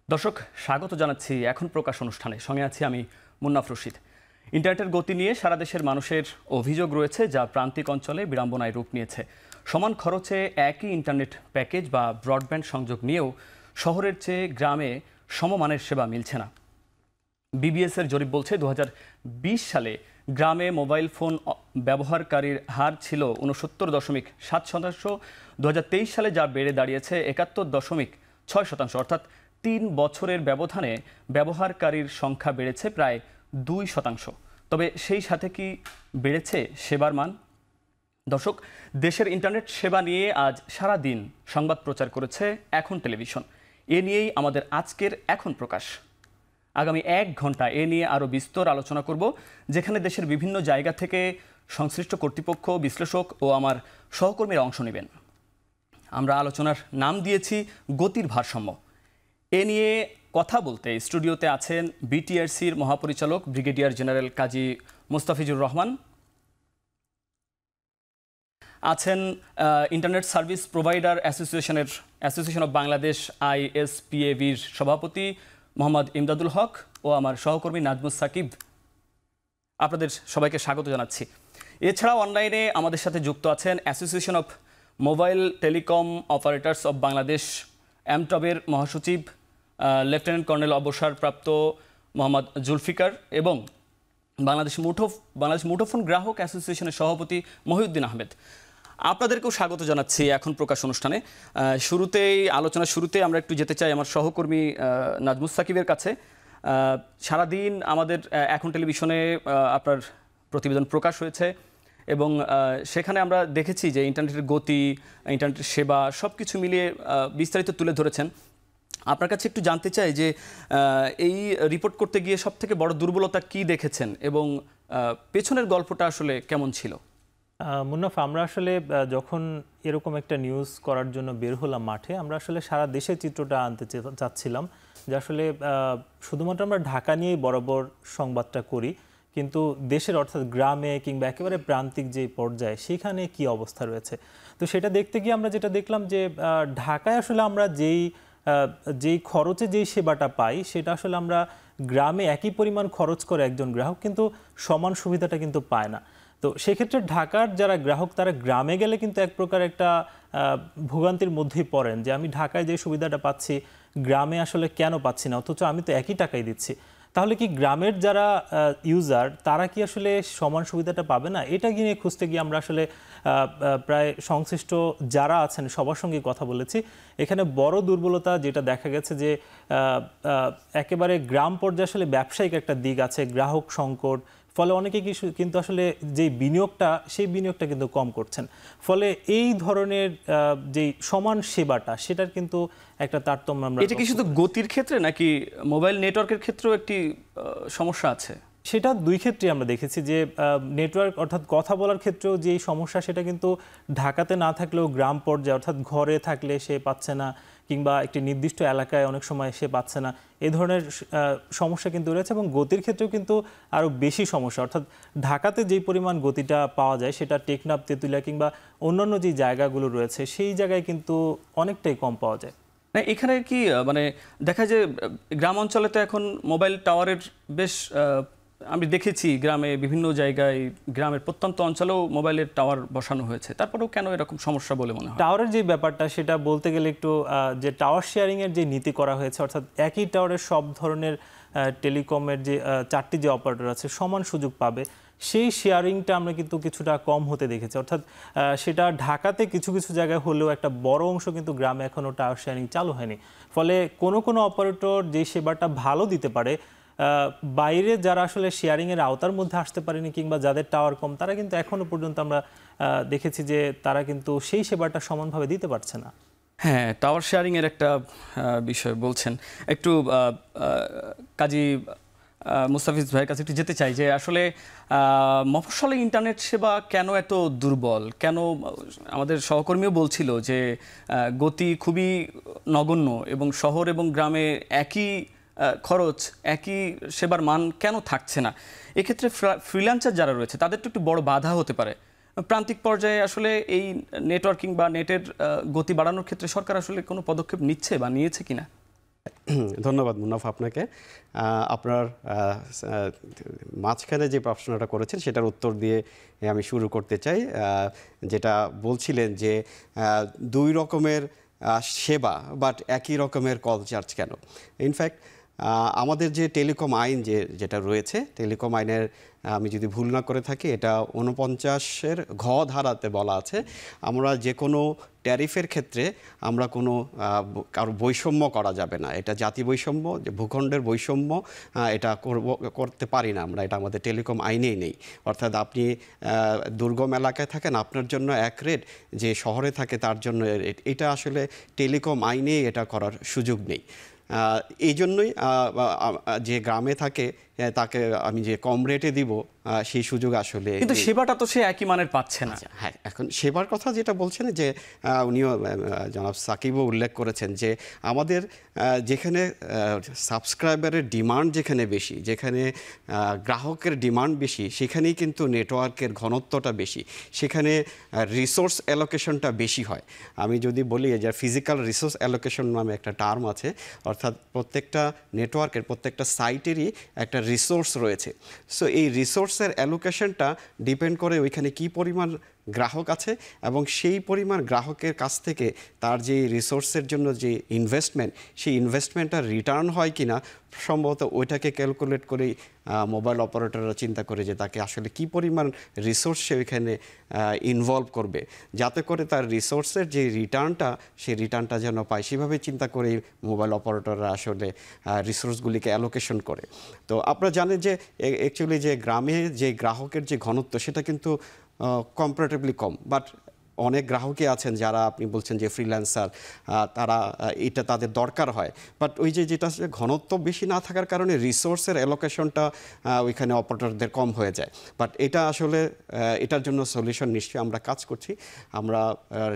দর্শক, স্বাগত জানাচ্ছি এখন প্রকাশ অনুষ্ঠানে। সঙ্গে আছি আমি মুন্নাফ রশিদ। ইন্টারনেটের গতি নিয়ে সারা দেশের মানুষের অভিযোগ রয়েছে, যা প্রান্তিক অঞ্চলে বিড়ম্বনায় রূপ নিয়েছে। সমান খরচে একই ইন্টারনেট প্যাকেজ বা ব্রডব্যান্ড সংযোগ নিয়েও শহরের চেয়ে গ্রামে সমমানের সেবা মিলছে না। বিবিএস-এর জরিপ বলছে 2020 সালে গ্রামে মোবাইল ফোন ব্যবহারকারীর হার ছিল 69.7%। 2023 সালে যা বেড়ে দাঁড়িয়েছে 71.6%, অর্থাৎ 3 বছরের ব্যবধানে ব্যবহারকারীর সংখ্যা বেড়েছে প্রায় 2%। তবে সেই সাথে কি বেড়েছে সেবার মান? দর্শক, দেশের ইন্টারনেট সেবা নিয়ে আজ সারা দিন সংবাদ প্রচার করেছে এখন টেলিভিশন। এ নিয়েই আমাদের আজকের এখন প্রকাশ। আগামী 1 ঘন্টা এ নিয়ে আরও বিস্তর আলোচনা করব, যেখানে দেশের বিভিন্ন জায়গা থেকে সংশ্লিষ্ট কর্তৃপক্ষ, বিশ্লেষক ও আমার সহকর্মীরা অংশ নেবেন। আমরা আলোচনার নাম দিয়েছি গতির ভারসাম্য। এ নিয়ে কথা বলতে স্টুডিওতে আছেন বিটিআরসির মহাপরিচালক ব্রিগেডিয়ার জেনারেল কাজী মোস্তাফিজুর রহমান, আছেন internet service provider association of Bangladesh ISPAVর সভাপতি মোহাম্মদ ইমদাদুল হক ও আমার সহকর্মী নাজমুস সাকিব। আপনাদের সবাইকে স্বাগত জানাচ্ছি। এছাড়াও অনলাইনে আমাদের সাথে যুক্ত আছেন association of mobile telecom operators of Bangladesh এমটবের মহাসচিব লেফটেন্যান্ট কর্নেল অবসরপ্রাপ্ত মোহাম্মদ জুলফিকার এবং বাংলাদেশ মুঠোফোন গ্রাহক অ্যাসোসিয়েশনের সভাপতি মহিউদ্দিন আহমেদ। আপনাদেরকেও স্বাগত জানাচ্ছি এখন প্রকাশ অনুষ্ঠানে। আলোচনার শুরুতে আমরা একটু যেতে চাই আমার সহকর্মী নাজমুস সাকিবের কাছে। সারাদিন আমাদের এখন টেলিভিশনে আপনার প্রতিবেদন প্রকাশ হয়েছে এবং সেখানে আমরা দেখেছি যে ইন্টারনেটের গতি, ইন্টারনেটের সেবা সব কিছু মিলিয়ে বিস্তারিত তুলে ধরেছেন। আপনার কাছে একটু জানতে চাই যে এই রিপোর্ট করতে গিয়ে সবথেকে বড় দুর্বলতা কি দেখেছেন এবং পেছনের গল্পটা আসলে কেমন ছিল? মুন্নাফ, আমরা আসলে যখন এরকম একটা নিউজ করার জন্য বের হলাম মাঠে, আমরা আসলে সারা দেশের চিত্রটা আনতে চাচ্ছিলাম যে আসলে শুধুমাত্র আমরা ঢাকা নিয়েই বরাবর সংবাদটা করি, কিন্তু দেশের অর্থাৎ গ্রামে কিংবা একেবারে প্রান্তিক যে পর্যায়ে সেখানে কি অবস্থা রয়েছে। তো সেটা দেখতে গিয়ে আমরা যেটা দেখলাম যে ঢাকায় আসলে আমরা যেই খরচে যেই সেবাটা পাই, সেটা আসলে আমরা গ্রামে একই পরিমাণ খরচ করে একজন গ্রাহক কিন্তু সমান সুবিধাটা কিন্তু পায় না। তো সেক্ষেত্রে ঢাকার যারা গ্রাহক তারা গ্রামে গেলে কিন্তু এক প্রকার একটা ভোগান্তির মধ্যেই পড়েন যে আমি ঢাকায় যে সুবিধাটা পাচ্ছি গ্রামে আসলে কেন পাচ্ছি না, অথচ আমি তো একই টাকাই দিচ্ছি। তাহলে কি গ্রামের যারা ইউজার তারা কি আসলে সমান সুবিধাটা পাবে না? এটা নিয়ে খুঁজতে গিয়ে আমরা আসলে প্রায় সংশ্লিষ্ট যারা আছেন সবার সঙ্গে কথা বলেছি। এখানে বড় দুর্বলতা যেটা দেখা গেছে যে একেবারে গ্রাম পর্যায়ে আসলে ব্যবসায়িক একটা দিক আছে, গ্রাহক সংকট, ফলে অনেকে কিন্তু আসলে যে বিনিয়োগটা সেই বিনিয়োগটা কিন্তু কম করছেন। ফলে এই ধরনের যে সমান সেবাটা সেটার কিন্তু একটা তারতম্য আমরা। এটা কি শুধু গতির ক্ষেত্রে নাকি মোবাইল নেটওয়ার্কের ক্ষেত্রেও একটি সমস্যা আছে? সেটা দুই ক্ষেত্রে আমরা দেখেছি যে নেটওয়ার্ক অর্থাৎ কথা বলার ক্ষেত্রেও যে সমস্যা সেটা কিন্তু ঢাকাতে না থাকলেও গ্রাম পর্যায়ে অর্থাৎ ঘরে থাকলে সে পাচ্ছে না, কিংবা একটি নির্দিষ্ট এলাকায় অনেক সময় সে পাচ্ছে না, এই ধরনের সমস্যা কিন্তু রয়েছে। এবং গতির ক্ষেত্রেও কিন্তু আরও বেশি সমস্যা, অর্থাৎ ঢাকাতে যেই পরিমাণ গতিটা পাওয়া যায় সেটা টেকনাফ, তেঁতুলিয়া কিংবা অন্যান্য যে জায়গাগুলো রয়েছে সেই জায়গায় কিন্তু অনেকটাই কম পাওয়া যায়। না, এখানে কি মানে দেখা যায় গ্রাম অঞ্চলে তো এখন মোবাইল টাওয়ারের বেশ আমি দেখেছি গ্রামে বিভিন্ন জায়গায়, গ্রামের প্রত্যন্ত অঞ্চলেও মোবাইলের টাওয়ার বসানো হয়েছে, তারপরেও কেন এরকম সমস্যা বলে মনে হয়? টাওয়ারের যে ব্যাপারটা সেটা বলতে গেলে একটু যে টাওয়ার শেয়ারিংয়ের যে নীতি করা হয়েছে, অর্থাৎ একই টাওয়ারের সব ধরনের টেলিকমের যে 4টি যে অপারেটর আছে সমান সুযোগ পাবে, সেই শেয়ারিংটা আমরা কিন্তু কিছুটা কম হতে দেখেছি। অর্থাৎ সেটা ঢাকাতে কিছু কিছু জায়গায় হলেও একটা বড় অংশ কিন্তু গ্রামে এখনও টাওয়ার শেয়ারিং চালু হয়নি। ফলে কোনো অপারেটর যে সেবাটা ভালো দিতে পারে, বাইরে যারা আসলে শেয়ারিংয়ের আওতার মধ্যে আসতে পারেনি কিংবা যাদের টাওয়ার কম, তারা কিন্তু এখনও পর্যন্ত আমরা দেখেছি যে তারা কিন্তু সেই সেবাটা সমানভাবে দিতে পারছে না। হ্যাঁ, টাওয়ার শেয়ারিংয়ের একটা বিষয় বলছেন। একটু কাজী মুস্তাফিজ ভাইয়ের কাছে একটু যেতে চাই যে আসলে মফস্বলে ইন্টারনেট সেবা কেন এত দুর্বল, কেন আমাদের সহকর্মীও বলছিল যে গতি খুবই নগণ্য এবং শহর এবং গ্রামে একই খরচ, একই সেবার মান কেন থাকছে না? এক্ষেত্রে ফ্রিল্যান্সার যারা রয়েছে তাদের তো একটু বড় বাধা হতে পারে। প্রান্তিক পর্যায়ে আসলে এই নেটওয়ার্কিং বা নেটের গতি বাড়ানোর ক্ষেত্রে সরকার আসলে কোনো পদক্ষেপ নিচ্ছে বা নিয়েছে কিনা? ধন্যবাদ মুন্নাফ আপনাকে। আপনার মাঝখানে যে প্রশ্নটা করেছেন সেটার উত্তর দিয়ে আমি শুরু করতে চাই। যেটা বলছিলেন যে দুই রকমের সেবা বাট একই রকমের কল চার্জ কেন। ইনফ্যাক্ট আমাদের যে টেলিকম আইন যেটা রয়েছে, টেলিকম আইনের আমি যদি ভুল না করে থাকি এটা 49-এর ঘ ধারাতে বলা আছে আমরা যে কোনো ট্যারিফের ক্ষেত্রে আমরা কোনো কারো বৈষম্য করা যাবে না। এটা জাতি বৈষম্য, যে ভূখণ্ডের বৈষম্য, এটা করতে পারি না আমরা, এটা আমাদের টেলিকম আইনেই নেই। অর্থাৎ আপনি দুর্গম এলাকায় থাকেন আপনার জন্য এক রেট, যে শহরে থাকে তার জন্য রেট, এটা আসলে টেলিকম আইনেই এটা করার সুযোগ নেই। এই জন্যই যে গ্রামে থাকে তাকে আমি যে কম রেটে দিব সেই সুযোগ আসলে, কিন্তু সেবাটা তো সে একই মানের পাচ্ছে না। হ্যাঁ, এখন সেবার কথা যেটা বলছেন যে উনিও জনাব সাকিবও উল্লেখ করেছেন যে আমাদের যেখানে সাবস্ক্রাইবারের ডিমান্ড যেখানে বেশি, যেখানে গ্রাহকের ডিমান্ড বেশি, সেখানেই কিন্তু নেটওয়ার্কের ঘনত্বটা বেশি, সেখানে রিসোর্স অ্যালোকেশনটা বেশি হয়। আমি যদি বলি যে ফিজিক্যাল রিসোর্স অ্যালোকেশন নামে একটা টার্ম আছে, অর্থাৎ প্রত্যেকটা নেটওয়ার্কের প্রত্যেকটা সাইটেরই একটা রিসোর্স রয়েছে। সো এই রিসোর্সের অ্যালোকেশনটা ডিপেন্ড করে ওইখানে কি পরিমাণ গ্রাহক আছে এবং সেই পরিমাণ গ্রাহকের কাছ থেকে তার যে রিসোর্সের জন্য যে ইনভেস্টমেন্ট, সেই ইনভেস্টমেন্টটা রিটার্ন হয় কি না, সম্ভবত ওইটাকে ক্যালকুলেট করেই মোবাইল অপারেটররা চিন্তা করে যে তাকে আসলে কি পরিমাণ রিসোর্স সে ওইখানে ইনভলভ করবে, যাতে করে তার রিসোর্সের যে রিটার্নটা, সেই রিটার্নটা যেন পায়। সেভাবে চিন্তা করেই মোবাইল অপারেটররা আসলে রিসোর্সগুলিকে অ্যালোকেশন করে। তো আপনারা জানেন যে অ্যাকচুয়ালি যে গ্রামে যে গ্রাহকের যে ঘনত্ব সেটা কিন্তু কম্পারেটিভলি কম, বাট অনেক গ্রাহকই আছেন যারা আপনি বলছেন যে ফ্রিল্যান্সার, তারা এটা তাদের দরকার হয়, বাট ওই যেটা ঘনত্ব বেশি না থাকার কারণে রিসোর্সের অ্যালোকেশনটা ওইখানে অপারেটরদের কম হয়ে যায়। বাট এটা আসলে এটার জন্য সলিউশন নিশ্চয়ই আমরা কাজ করছি, আমরা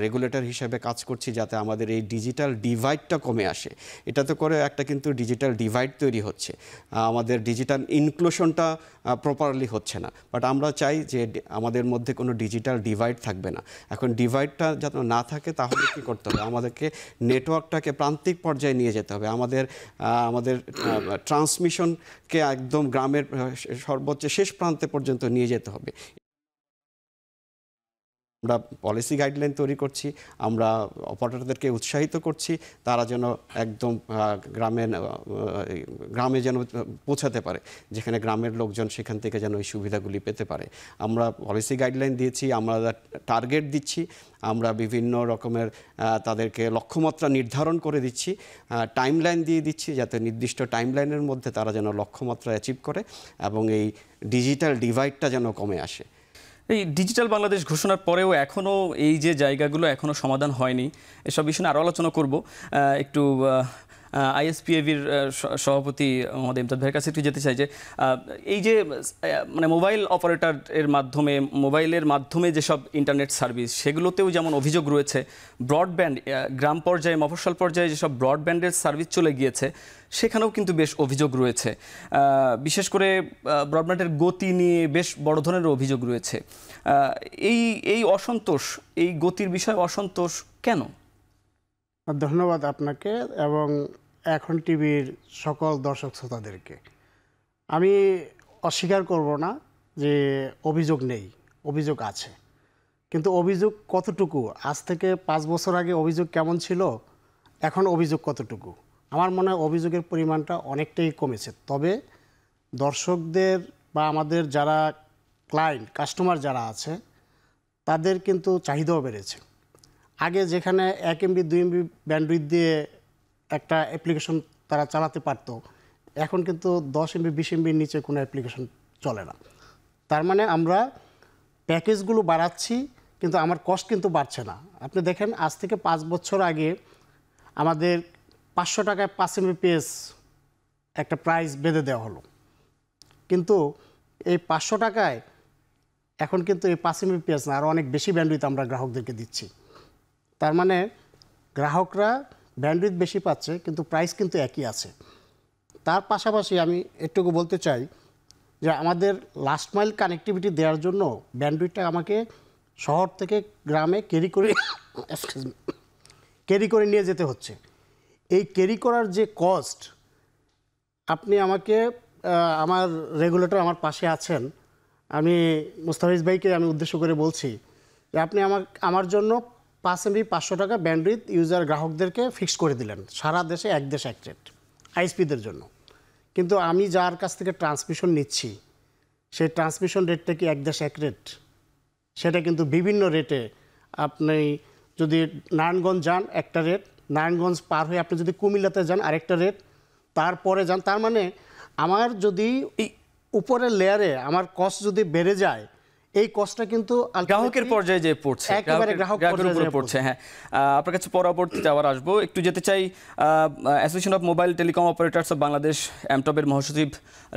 রেগুলেটর হিসেবে কাজ করছি যাতে আমাদের এই ডিজিটাল ডিভাইডটা কমে আসে। এটাতে করে একটা কিন্তু ডিজিটাল ডিভাইড তৈরি হচ্ছে, আমাদের ডিজিটাল ইনক্লুশনটা প্রপারলি হচ্ছে না। বাট আমরা চাই যে আমাদের মধ্যে কোনো ডিজিটাল ডিভাইড থাকবে না। এখন ডিভাইডটা যাতে না থাকে তাহলে কী করতে হবে, আমাদেরকে নেটওয়ার্কটাকে প্রান্তিক পর্যায়ে নিয়ে যেতে হবে, আমাদের ট্রান্সমিশনকে একদম গ্রামের সর্বোচ্চ শেষ প্রান্তে পর্যন্ত নিয়ে যেতে হবে। আমরা পলিসি গাইডলাইন তৈরি করছি, আমরা অপারেটরদেরকে উৎসাহিত করছি তারা যেন একদম গ্রামে যেন পৌঁছাতে পারে, যেখানে গ্রামের লোকজন সেখান থেকে যেন এই সুবিধাগুলি পেতে পারে। আমরা পলিসি গাইডলাইন দিয়েছি, আমরা টার্গেট দিচ্ছি, আমরা বিভিন্ন রকমের তাদেরকে লক্ষ্যমাত্রা নির্ধারণ করে দিচ্ছি, টাইমলাইন দিয়ে দিচ্ছি, যাতে নির্দিষ্ট টাইমলাইনের মধ্যে তারা যেন লক্ষ্যমাত্রা অ্যাচিভ করে এবং এই ডিজিটাল ডিভাইডটা যেন কমে আসে। এই ডিজিটাল বাংলাদেশ ঘোষণার পরেও এখনও এই যে জায়গাগুলো এখনও সমাধান হয়নি, এসব বিষয় নিয়ে আরও আলোচনা করব। একটু আইএসপিএভির সভাপতি মোহাম্মদ ইমতাজ ভাইয়ের কাছে একটু যেতে চাই যে এই যে মানে মোবাইল অপারেটরের মাধ্যমে, মোবাইলের মাধ্যমে যেসব ইন্টারনেট সার্ভিস, সেগুলোতেও যেমন অভিযোগ রয়েছে, ব্রডব্যান্ড গ্রাম পর্যায়ে, মফস্বল পর্যায়ে যেসব ব্রডব্যান্ডের সার্ভিস চলে গিয়েছে সেখানেও কিন্তু বেশ অভিযোগ রয়েছে। বিশেষ করে ব্রডব্যান্ডের গতি নিয়ে বেশ বড় ধরনের অভিযোগ রয়েছে। এই অসন্তোষ, এই গতির বিষয়ে অসন্তোষ কেন? ধন্যবাদ আপনাকে এবং এখন টিভির সকল দর্শক শ্রোতাদেরকে। আমি অস্বীকার করব না যে অভিযোগ নেই, অভিযোগ আছে, কিন্তু অভিযোগ কতটুকু, আজ থেকে 5 বছর আগে অভিযোগ কেমন ছিল, এখন অভিযোগ কতটুকু, আমার মনে হয় অভিযোগের পরিমাণটা অনেকটাই কমেছে। তবে দর্শকদের বা আমাদের যারা ক্লায়েন্ট, কাস্টমার যারা আছে, তাদের কিন্তু চাহিদাও বেড়েছে। আগে যেখানে 1 MB 2 MB ব্যান্ডউইথ দিয়ে একটা অ্যাপ্লিকেশন তারা চালাতে পারতো, এখন কিন্তু 10 MB 20 MBর নিচে কোনো অ্যাপ্লিকেশন চলে না। তার মানে আমরা প্যাকেজগুলো বাড়াচ্ছি কিন্তু আমার কস্ট কিন্তু বাড়ছে না। আপনি দেখেন আজ থেকে 5 বছর আগে আমাদের 500 টাকায় 5 Mbps একটা প্রাইস বেঁধে দেওয়া হলো, কিন্তু এই 500 টাকায় এখন কিন্তু এই 5 Mbps না, আরও অনেক বেশি ব্যান্ডউইথ আমরা গ্রাহকদেরকে দিচ্ছি। তার মানে গ্রাহকরা ব্যান্ডউইথ বেশি পাচ্ছে কিন্তু প্রাইস কিন্তু একই আছে। তার পাশাপাশি আমি একটুকু বলতে চাই যে আমাদের লাস্ট মাইল কানেক্টিভিটি দেওয়ার জন্য ব্যান্ডউইথটা আমাকে শহর থেকে গ্রামে ক্যারি করে নিয়ে যেতে হচ্ছে। এই ক্যারি করার যে কস্ট, আপনি আমাকে আমার রেগুলেটর আমার পাশে আছেন, আমি মুস্তাফিজ ভাইকে আমি উদ্দেশ্য করে বলছি যে আপনি আমার জন্য 5 MB 500 টাকা ব্যান্ডউইথ ইউজার গ্রাহকদেরকে ফিক্স করে দিলেন, সারা দেশে এক দেশ এক রেট আইএসপিদের জন্য। কিন্তু আমি যার কাছ থেকে ট্রান্সমিশন নিচ্ছি সেই ট্রান্সমিশন রেটটা কি এক দেশ এক রেট? সেটা কিন্তু বিভিন্ন রেটে। আপনি যদি নারায়ণগঞ্জ যান একটা রেট, নারায়ণগঞ্জ পার হয়ে আপনি যদি কুমিল্লাতে যান আরেকটা রেট, তারপরে যান। তার মানে আমার যদি এই উপরের লেয়ারে আমার কস্ট যদি বেড়ে যায়, এই কস্টটা কিন্তু গ্রাহকের পর্যায়ে যে পড়ছে, একেবারে গ্রাহকের উপরে পড়ছে। হ্যাঁ, আপনার কাছে পরবর্তীতে আবার আসবো। একটু যেতে চাই association of mobile telecom operators of Bangladesh অ্যামটবের মহাসচিব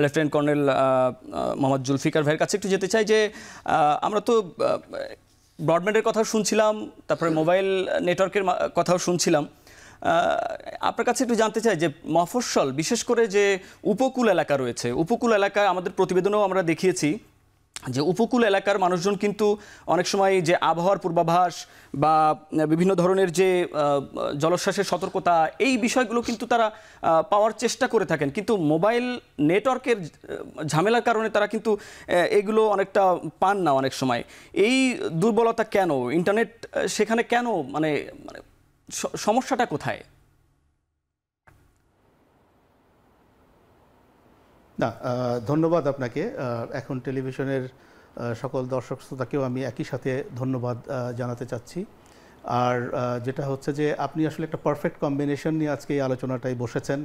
লেফটেন্যান্ট কর্নেল মোহাম্মদ জুলফিকার ভাইয়ের কাছে একটু যেতে চাই যে আমরা তো ব্রডব্যান্ডের কথাও শুনছিলাম, তারপরে মোবাইল নেটওয়ার্কের কথাও শুনছিলাম। আপনার কাছে একটু জানতে চাই যে মফস্বল, বিশেষ করে যে উপকূল এলাকা রয়েছে, উপকূল এলাকায় আমাদের প্রতিবেদনেও আমরা দেখিয়েছি যে উপকূল এলাকার মানুষজন কিন্তু অনেক সময় যে আবহাওয়ার পূর্বাভাস বা বিভিন্ন ধরনের যে জলোচ্ছ্বাসের সতর্কতা, এই বিষয়গুলো কিন্তু তারা পাওয়ার চেষ্টা করে থাকেন, কিন্তু মোবাইল নেটওয়ার্কের ঝামেলার কারণে তারা কিন্তু এগুলো অনেকটা পান না অনেক সময়। এই দুর্বলতা কেন? ইন্টারনেট সেখানে কেন, মানে সমস্যাটা কোথায়? না, ধন্যবাদ আপনাকে। এখন টেলিভিশনের সকল দর্শক শ্রোতাকেও আমি একই সাথে ধন্যবাদ জানাতে চাচ্ছি। আর যেটা হচ্ছে যে আপনি আসলে একটা পারফেক্ট কম্বিনেশন নিয়ে আজকে এই আলোচনাটায় বসেছেন।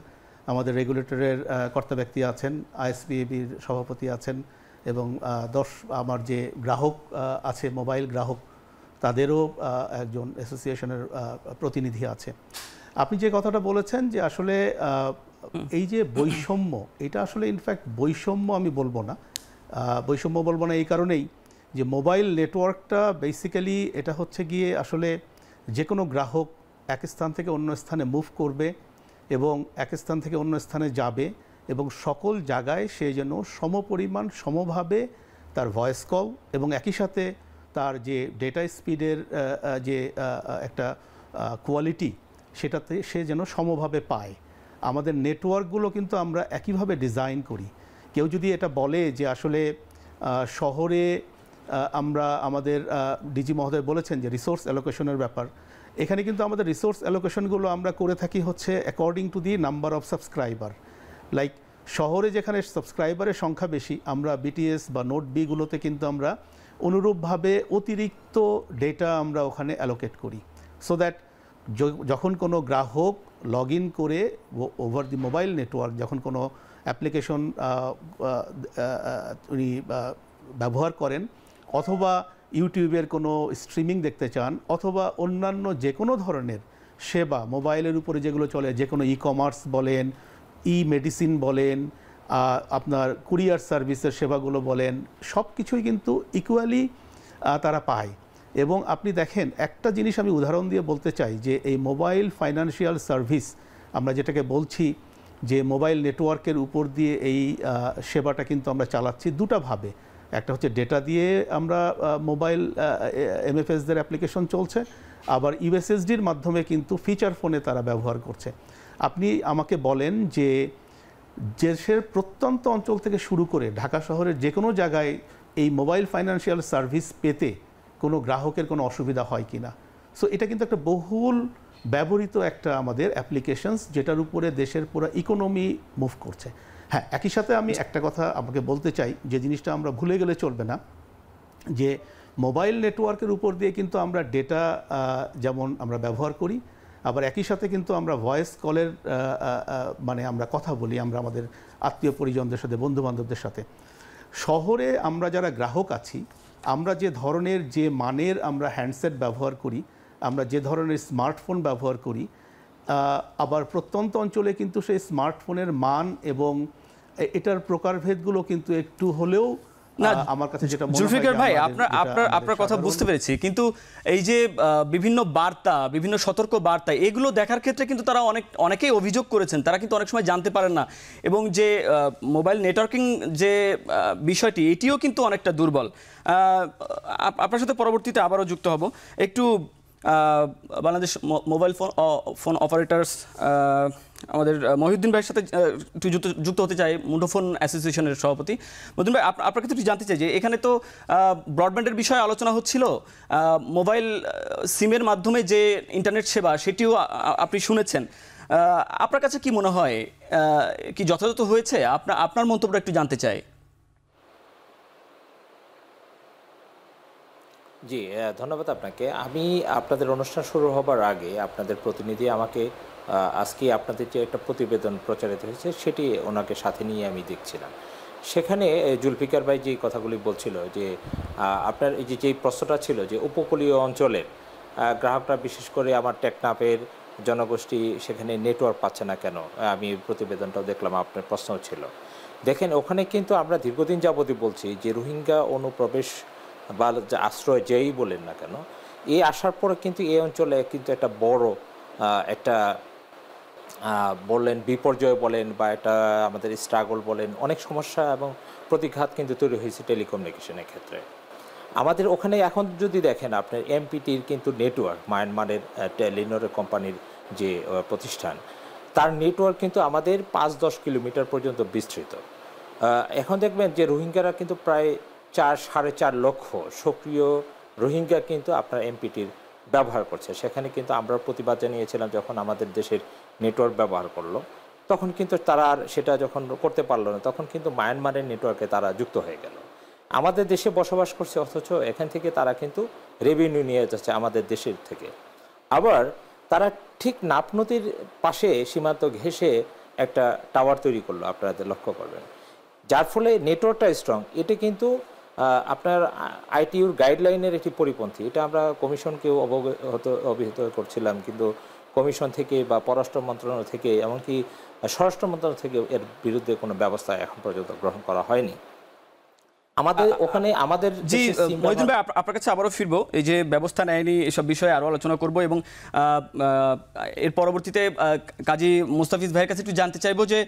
আমাদের রেগুলেটরের কর্তা ব্যক্তি আছেন, আইএসপিএবির সভাপতি আছেন, এবং আমার যে গ্রাহক আছে, মোবাইল গ্রাহক, তাদেরও একজন অ্যাসোসিয়েশনের প্রতিনিধি আছে। আপনি যে কথাটা বলেছেন যে আসলে এই যে বৈষম্য, এটা আসলে ইনফ্যাক্ট বৈষম্য আমি বলবো না। বৈষম্য বলবো না এই কারণেই যে মোবাইল নেটওয়ার্কটা বেসিক্যালি এটা হচ্ছে গিয়ে আসলে যে কোনো গ্রাহক এক স্থান থেকে অন্য স্থানে মুভ করবে এবং এক স্থান থেকে অন্য স্থানে যাবে, এবং সকল জায়গায় সে যেন সমপরিমাণ সমভাবে তার ভয়েস কল এবং একই সাথে তার যে ডেটা স্পিডের যে একটা কোয়ালিটি, সেটাতে সে যেন সমভাবে পায়। আমাদের নেটওয়ার্কগুলো কিন্তু আমরা একইভাবে ডিজাইন করি। কেউ যদি এটা বলে যে আসলে শহরে আমরা আমাদের ডিজি মহোদয় বলেছেন যে রিসোর্স অ্যালোকেশনের ব্যাপার, এখানে কিন্তু আমাদের রিসোর্স অ্যালোকেশনগুলো আমরা করে থাকি হচ্ছে according to the number of subscriber. Like শহরে যেখানে সাবস্ক্রাইবারের সংখ্যা বেশি, আমরা বিটিএস বা নোট বিগুলোতে কিন্তু আমরা অনুরূপভাবে অতিরিক্ত ডেটা আমরা ওখানে অ্যালোকেট করি, সো দ্যাট যখন কোনো গ্রাহক লগ ইন করে ওভার দি মোবাইল নেটওয়ার্ক, যখন কোনো অ্যাপ্লিকেশন উনি ব্যবহার করেন, অথবা ইউটিউবের কোনো স্ট্রিমিং দেখতে চান, অথবা অন্যান্য যে কোনো ধরনের সেবা মোবাইলের উপরে যেগুলো চলে, যে কোনো ই কমার্স বলেন, ই মেডিসিন বলেন, আপনার কুরিয়ার সার্ভিসের সেবাগুলো বলেন, সব কিছুই কিন্তু ইকুয়ালি তারা পায়। এবং আপনি দেখেন, একটা জিনিস আমি উদাহরণ দিয়ে বলতে চাই যে এই মোবাইল ফাইন্যান্সিয়াল সার্ভিস আমরা যেটাকে বলছি, যে মোবাইল নেটওয়ার্কের উপর দিয়ে এই সেবাটা কিন্তু আমরা চালাচ্ছি দুটাভাবে। একটা হচ্ছে ডেটা দিয়ে আমরা মোবাইল এমএফএসদের অ্যাপ্লিকেশন চলছে, আবার ইউএসএসডির মাধ্যমে কিন্তু ফিচার ফোনে তারা ব্যবহার করছে। আপনি আমাকে বলেন যে দেশের প্রত্যন্ত অঞ্চল থেকে শুরু করে ঢাকা শহরের যে কোনো জায়গায় এই মোবাইল ফাইন্যান্সিয়াল সার্ভিস পেতে কোনো গ্রাহকের কোনো অসুবিধা হয় কি না? সো এটা কিন্তু একটা বহুল ব্যবহৃত একটা আমাদের অ্যাপ্লিকেশনস, যেটার উপরে দেশের পুরো ইকোনমি মুভ করছে। হ্যাঁ, একই সাথে আমি একটা কথা আমাকে বলতে চাই, যে জিনিসটা আমরা ভুলে গেলে চলবে না, যে মোবাইল নেটওয়ার্কের উপর দিয়ে কিন্তু আমরা ডেটা যেমন আমরা ব্যবহার করি, আবার একই সাথে কিন্তু আমরা ভয়েস কলের মানে আমরা কথা বলি আমরা আমাদের আত্মীয় পরিজনদের সাথে, বন্ধুবান্ধবদের সাথে। শহরে আমরা যারা গ্রাহক আছি, আমরা যে ধরনের যে মানের আমরা হ্যান্ডসেট ব্যবহার করি, আমরা যে ধরনের স্মার্টফোন ব্যবহার করি, আবার প্রত্যন্ত অঞ্চলে কিন্তু সেই স্মার্টফোনের মান এবং এটার প্রকারভেদগুলো কিন্তু একটু হলেও আমার কাছে যেটা মনে হয়, জুলফিকার ভাই, আপনার কথা বুঝতে পেরেছি, কিন্তু এই যে বিভিন্ন বার্তা, বিভিন্ন সতর্ক বার্তা, এগুলো দেখার ক্ষেত্রে কিন্তু তারা অনেকেই অভিযোগ করেছেন, তারা কিন্তু অনেক সময় জানতে পারেন না, এবং যে মোবাইল নেটওয়ার্কিং যে বিষয়টি, এটিও কিন্তু অনেকটা দুর্বল। আপনার সাথে পরবর্তীতে আবারও যুক্ত হব। একটু বাংলাদেশ মোবাইল ফোন অপারেটরস আমাদের মহিউদ্দিন ভাইয়ের সাথে একটু যুক্ত হতে চাই, মুঠোফোন অ্যাসোসিয়েশনের সভাপতি। মহিউদ্দিন ভাই, আপনার কাছে একটু জানতে চাই যে এখানে তো ব্রডব্যান্ডের বিষয়ে আলোচনা হচ্ছিল, মোবাইল সিমের মাধ্যমে যে ইন্টারনেট সেবা সেটিও আপনি শুনেছেন। আপনার কাছে কি মনে হয়, কি যথাযথ হয়েছে? আপনার মন্তব্যটা একটু জানতে চাই। জি, ধন্যবাদ আপনাকে। আমি আপনাদের অনুষ্ঠান শুরু হবার আগে আপনাদের প্রতিনিধি আমাকে আজকে আপনাদের যে একটা প্রতিবেদন প্রচারিত হয়েছে সেটি ওনাকে সাথে নিয়ে আমি দেখছিলাম। সেখানে জুলফিকার ভাই যে কথাগুলি বলছিল যে আপনার এই যেই প্রশ্নটা ছিল যে উপকূলীয় অঞ্চলের গ্রাহকরা, বিশেষ করে আমার টেকনাফের জনগোষ্ঠী সেখানে নেটওয়ার্ক পাচ্ছে না কেন, আমি প্রতিবেদনটাও দেখলাম, আপনার প্রশ্ন ছিল। দেখেন, ওখানে কিন্তু আমরা দীর্ঘদিন যাবতই বলছি যে রোহিঙ্গা অনুপ্রবেশ বা আশ্রয় যেই বলেন না কেন, এই আসার পরে কিন্তু এই অঞ্চলে কিন্তু একটা বড় একটা বললেন বিপর্যয় বলেন বা একটা আমাদের স্ট্রাগল বলেন, অনেক সমস্যা এবং প্রতিঘাত কিন্তু তৈরি হয়েছে টেলিকমিউনিকেশনের ক্ষেত্রে। আমাদের ওখানে এখন যদি দেখেন, আপনার এমপিটির কিন্তু নেটওয়ার্ক, মায়ানমারের টেলিনরের কোম্পানির যে প্রতিষ্ঠান, তার নেটওয়ার্ক কিন্তু আমাদের 5-10 কিলোমিটার পর্যন্ত বিস্তৃত। এখন দেখবেন যে রোহিঙ্গারা কিন্তু প্রায় 4-4.5 লক্ষ সক্রিয় রোহিঙ্গা কিন্তু আপনার এমপিটির ব্যবহার করছে। সেখানে কিন্তু আমরা প্রতিবাদ জানিয়েছিলাম যখন আমাদের দেশের নেটওয়ার্ক ব্যবহার করলো, তখন কিন্তু তারা আর সেটা যখন করতে পারলো না, তখন কিন্তু মায়ানমারের নেটওয়ার্কে তারা যুক্ত হয়ে গেল। আমাদের দেশে বসবাস করছে, অথচ এখান থেকে তারা কিন্তু রেভিনিউ নিয়ে যাচ্ছে আমাদের দেশের থেকে। আবার তারা ঠিক নাফ নদীর পাশে সীমান্ত ঘেঁষে একটা টাওয়ার তৈরি করলো, আপনারা লক্ষ্য করবেন, যার ফলে নেটওয়ার্কটা স্ট্রং। এটা কিন্তু আপনার আইটিইউর গাইডলাইনের একটি পরিপন্থী। এটা আমরা কমিশনকেও অবহিত করছিলাম, কিন্তু কমিশন থেকে বা পররাষ্ট্র মন্ত্রণালয় থেকে, এমনকি স্বরাষ্ট্র মন্ত্রণালয় থেকে এর বিরুদ্ধে কোনো ব্যবস্থা এখন পর্যন্ত গ্রহণ করা হয়নি। আমাদের ওখানে আমাদের জি, মহিউদ্দিন ভাই, আপনার কাছে আবারও ফিরবো। এই যে ব্যবস্থা নেয়নি, এসব বিষয়ে আরও আলোচনা করব এবং এর পরবর্তীতে কাজী মুস্তাফিজ ভাইয়ের কাছে একটু জানতে চাইবো যে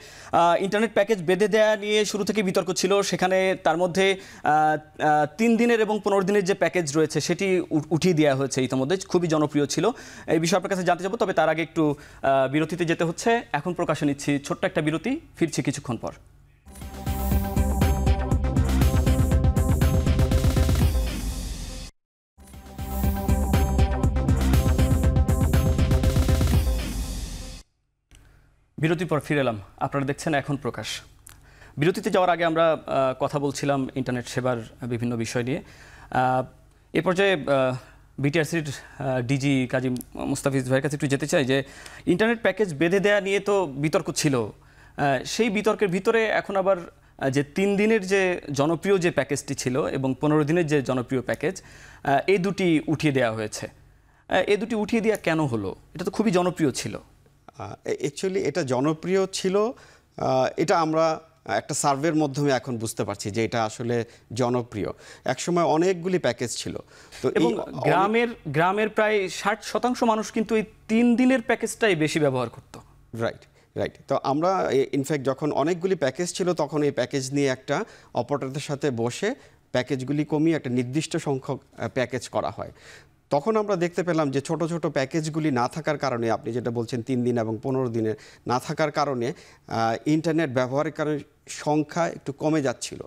ইন্টারনেট প্যাকেজ বেঁধে দেওয়া নিয়ে শুরু থেকে বিতর্ক ছিল। সেখানে তার মধ্যে 3 দিনের এবং 15 দিনের যে প্যাকেজ রয়েছে সেটি উঠিয়ে দেওয়া হয়েছে, ইতিমধ্যে খুবই জনপ্রিয় ছিল। এই বিষয়ে আপনার কাছে জানতে চাইবো, তবে তার আগে একটু বিরতিতে যেতে হচ্ছে। এখন প্রকাশে নিচ্ছি ছোট্ট একটা বিরতি, ফিরছি কিছুক্ষণ পর। বিরতির পর ফিরে এলাম, আপনারা দেখছেন এখন প্রকাশ। বিরতিতে যাওয়ার আগে আমরা কথা বলছিলাম ইন্টারনেট সেবার বিভিন্ন বিষয় নিয়ে। এ পর্যায়ে বিটিআরসির ডিজি কাজী মুস্তাফিজ ভাইয়ের কাছে একটু যেতে চাই যে ইন্টারনেট প্যাকেজ বেঁধে দেওয়া নিয়ে তো বিতর্ক ছিল, সেই বিতর্কের ভিতরে এখন আবার যে 3 দিনের যে জনপ্রিয় যে প্যাকেজটি ছিল এবং 15 দিনের যে জনপ্রিয় প্যাকেজ, এই দুটি উঠিয়ে দেওয়া হয়েছে। এই দুটি উঠিয়ে দেওয়া কেন হলো? এটা তো খুবই জনপ্রিয় ছিল। অ্যাকচুয়ালি এটা জনপ্রিয় ছিল, এটা আমরা একটা সার্ভের মাধ্যমে এখন বুঝতে পারছি যে এটা আসলে জনপ্রিয়। একসময় অনেকগুলি প্যাকেজ ছিল, তো এবং গ্রামের প্রায় 60% মানুষ কিন্তু এই 3 দিনের প্যাকেজটাই বেশি ব্যবহার করত। রাইট। তো আমরা ইনফ্যাক্ট যখন অনেকগুলি প্যাকেজ ছিল, তখন এই প্যাকেজ নিয়ে একটা অপারেটরদের সাথে বসে প্যাকেজগুলি কমিয়ে একটা নির্দিষ্ট সংখ্যক প্যাকেজ করা হয়। তখন আমরা দেখতে পেলাম যে ছোট ছোট প্যাকেজগুলি না থাকার কারণে, আপনি যেটা বলছেন 3 দিন এবং 15 দিনের না থাকার কারণে ইন্টারনেট ব্যবহারকারীর সংখ্যা একটু কমে যাচ্ছিল।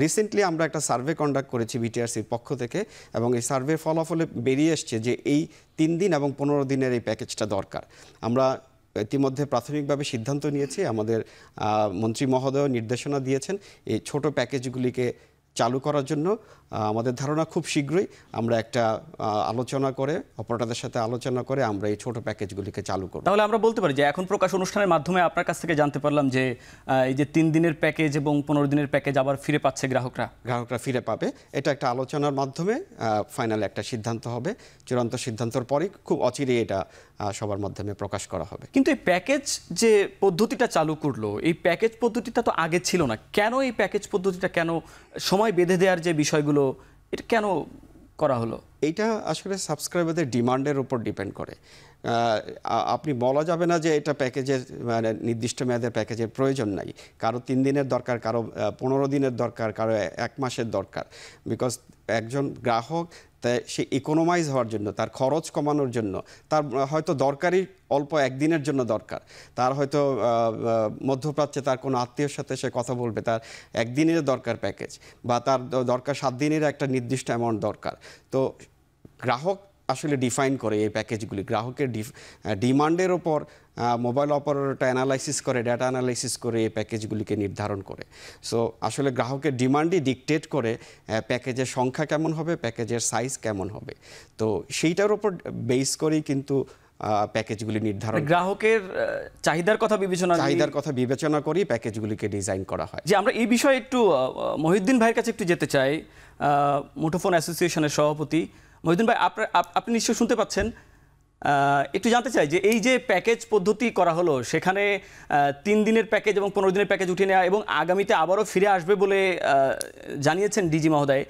রিসেন্টলি আমরা একটা সার্ভে কন্ডাক্ট করেছি বিটিআরসির পক্ষ থেকে, এবং এই সার্ভের ফলাফলে বেরিয়ে এসছে যে এই 3 দিন এবং 15 দিনের এই প্যাকেজটা দরকার। আমরা ইতিমধ্যে প্রাথমিকভাবে সিদ্ধান্ত নিয়েছি, আমাদের মন্ত্রী মহোদয় নির্দেশনা দিয়েছেন এই ছোট প্যাকেজগুলিকে চালু করার জন্য। আমাদের ধারণা খুব শীঘ্রই আমরা একটা আলোচনা করে, অপারেটরদের সাথে আলোচনা করে আমরা এই ছোট প্যাকেজগুলিকে চালু করব। তাহলে আমরা বলতে পারি যে এখন প্রকাশ অনুষ্ঠানের মাধ্যমে আপনার কাছ থেকে জানতে পারলাম যে এই যে 3 দিনের প্যাকেজ এবং 15 দিনের প্যাকেজ আবার ফিরে পাচ্ছে গ্রাহকরা ফিরে পাবে। এটা একটা আলোচনার মাধ্যমে ফাইনাল একটা সিদ্ধান্ত হবে। চূড়ান্ত সিদ্ধান্তের পরেই খুব অচিরেই এটা সবার মাধ্যমে প্রকাশ করা হবে। কিন্তু এই প্যাকেজ যে পদ্ধতিটা চালু করলো, এই প্যাকেজ পদ্ধতিটা তো আগে ছিল না। কেন এই প্যাকেজ পদ্ধতিটা, কেন সময় বেঁধে দেওয়ার যে বিষয়গুলো, এটা কেন করা হলো? এইটা আসলে সাবস্ক্রাইবারদের ডিমান্ডের উপর ডিপেন্ড করে। আপনি বলা যাবে না যে এটা প্যাকেজের মানে নির্দিষ্ট মেয়াদের প্যাকেজের প্রয়োজন নাই, কারো 3 দিনের দরকার, কারো 15 দিনের দরকার, কারো 1 মাসের দরকার। বিকজ একজন গ্রাহক তাই সে ইকোনমাইজ হওয়ার জন্য, তার খরচ কমানোর জন্য, তার হয়তো দরকারি অল্প একদিনের জন্য দরকার, তার হয়তো মধ্যপ্রাচ্যে তার কোনো আত্মীয়র সাথে সে কথা বলবে, তার একদিনের দরকার প্যাকেজ, বা তার দরকার 7 দিনের একটা নির্দিষ্ট অ্যামাউন্ট দরকার। তো গ্রাহক আসলে ডিফাইন করে এই প্যাকেজগুলি, গ্রাহকের ডিমান্ডের ওপর মোবাইল অপারেটরটা অ্যানালাইসিস করে, ডাটা অ্যানালাইসিস করে এই প্যাকেজগুলিকে নির্ধারণ করে। সো আসলে গ্রাহকের ডিমান্ডই ডিকটেট করে প্যাকেজের সংখ্যা কেমন হবে, প্যাকেজের সাইজ কেমন হবে। তো সেইটার ওপর বেস করেই কিন্তু প্যাকেজগুলি নির্ধারণ, গ্রাহকের চাহিদার কথা বিবেচনা করেই প্যাকেজগুলিকে ডিজাইন করা হয়। যে আমরা এই বিষয়ে একটু মহিউদ্দিন ভাইয়ের কাছে একটু যেতে চাই, মুঠোফোন অ্যাসোসিয়েশনের সভাপতি। মহিউদ্দিন ভাই, আপনি নিশ্চয়ই শুনতে পাচ্ছেন। একটু জানতে চাই যে এই যে প্যাকেজ পদ্ধতি করা হলো, সেখানে 3 দিনের প্যাকেজ এবং 15 দিনের প্যাকেজ উঠিয়ে নেওয়া এবং আগামীতে আবারও ফিরে আসবে বলে জানিয়েছেন ডিজি মহোদয়।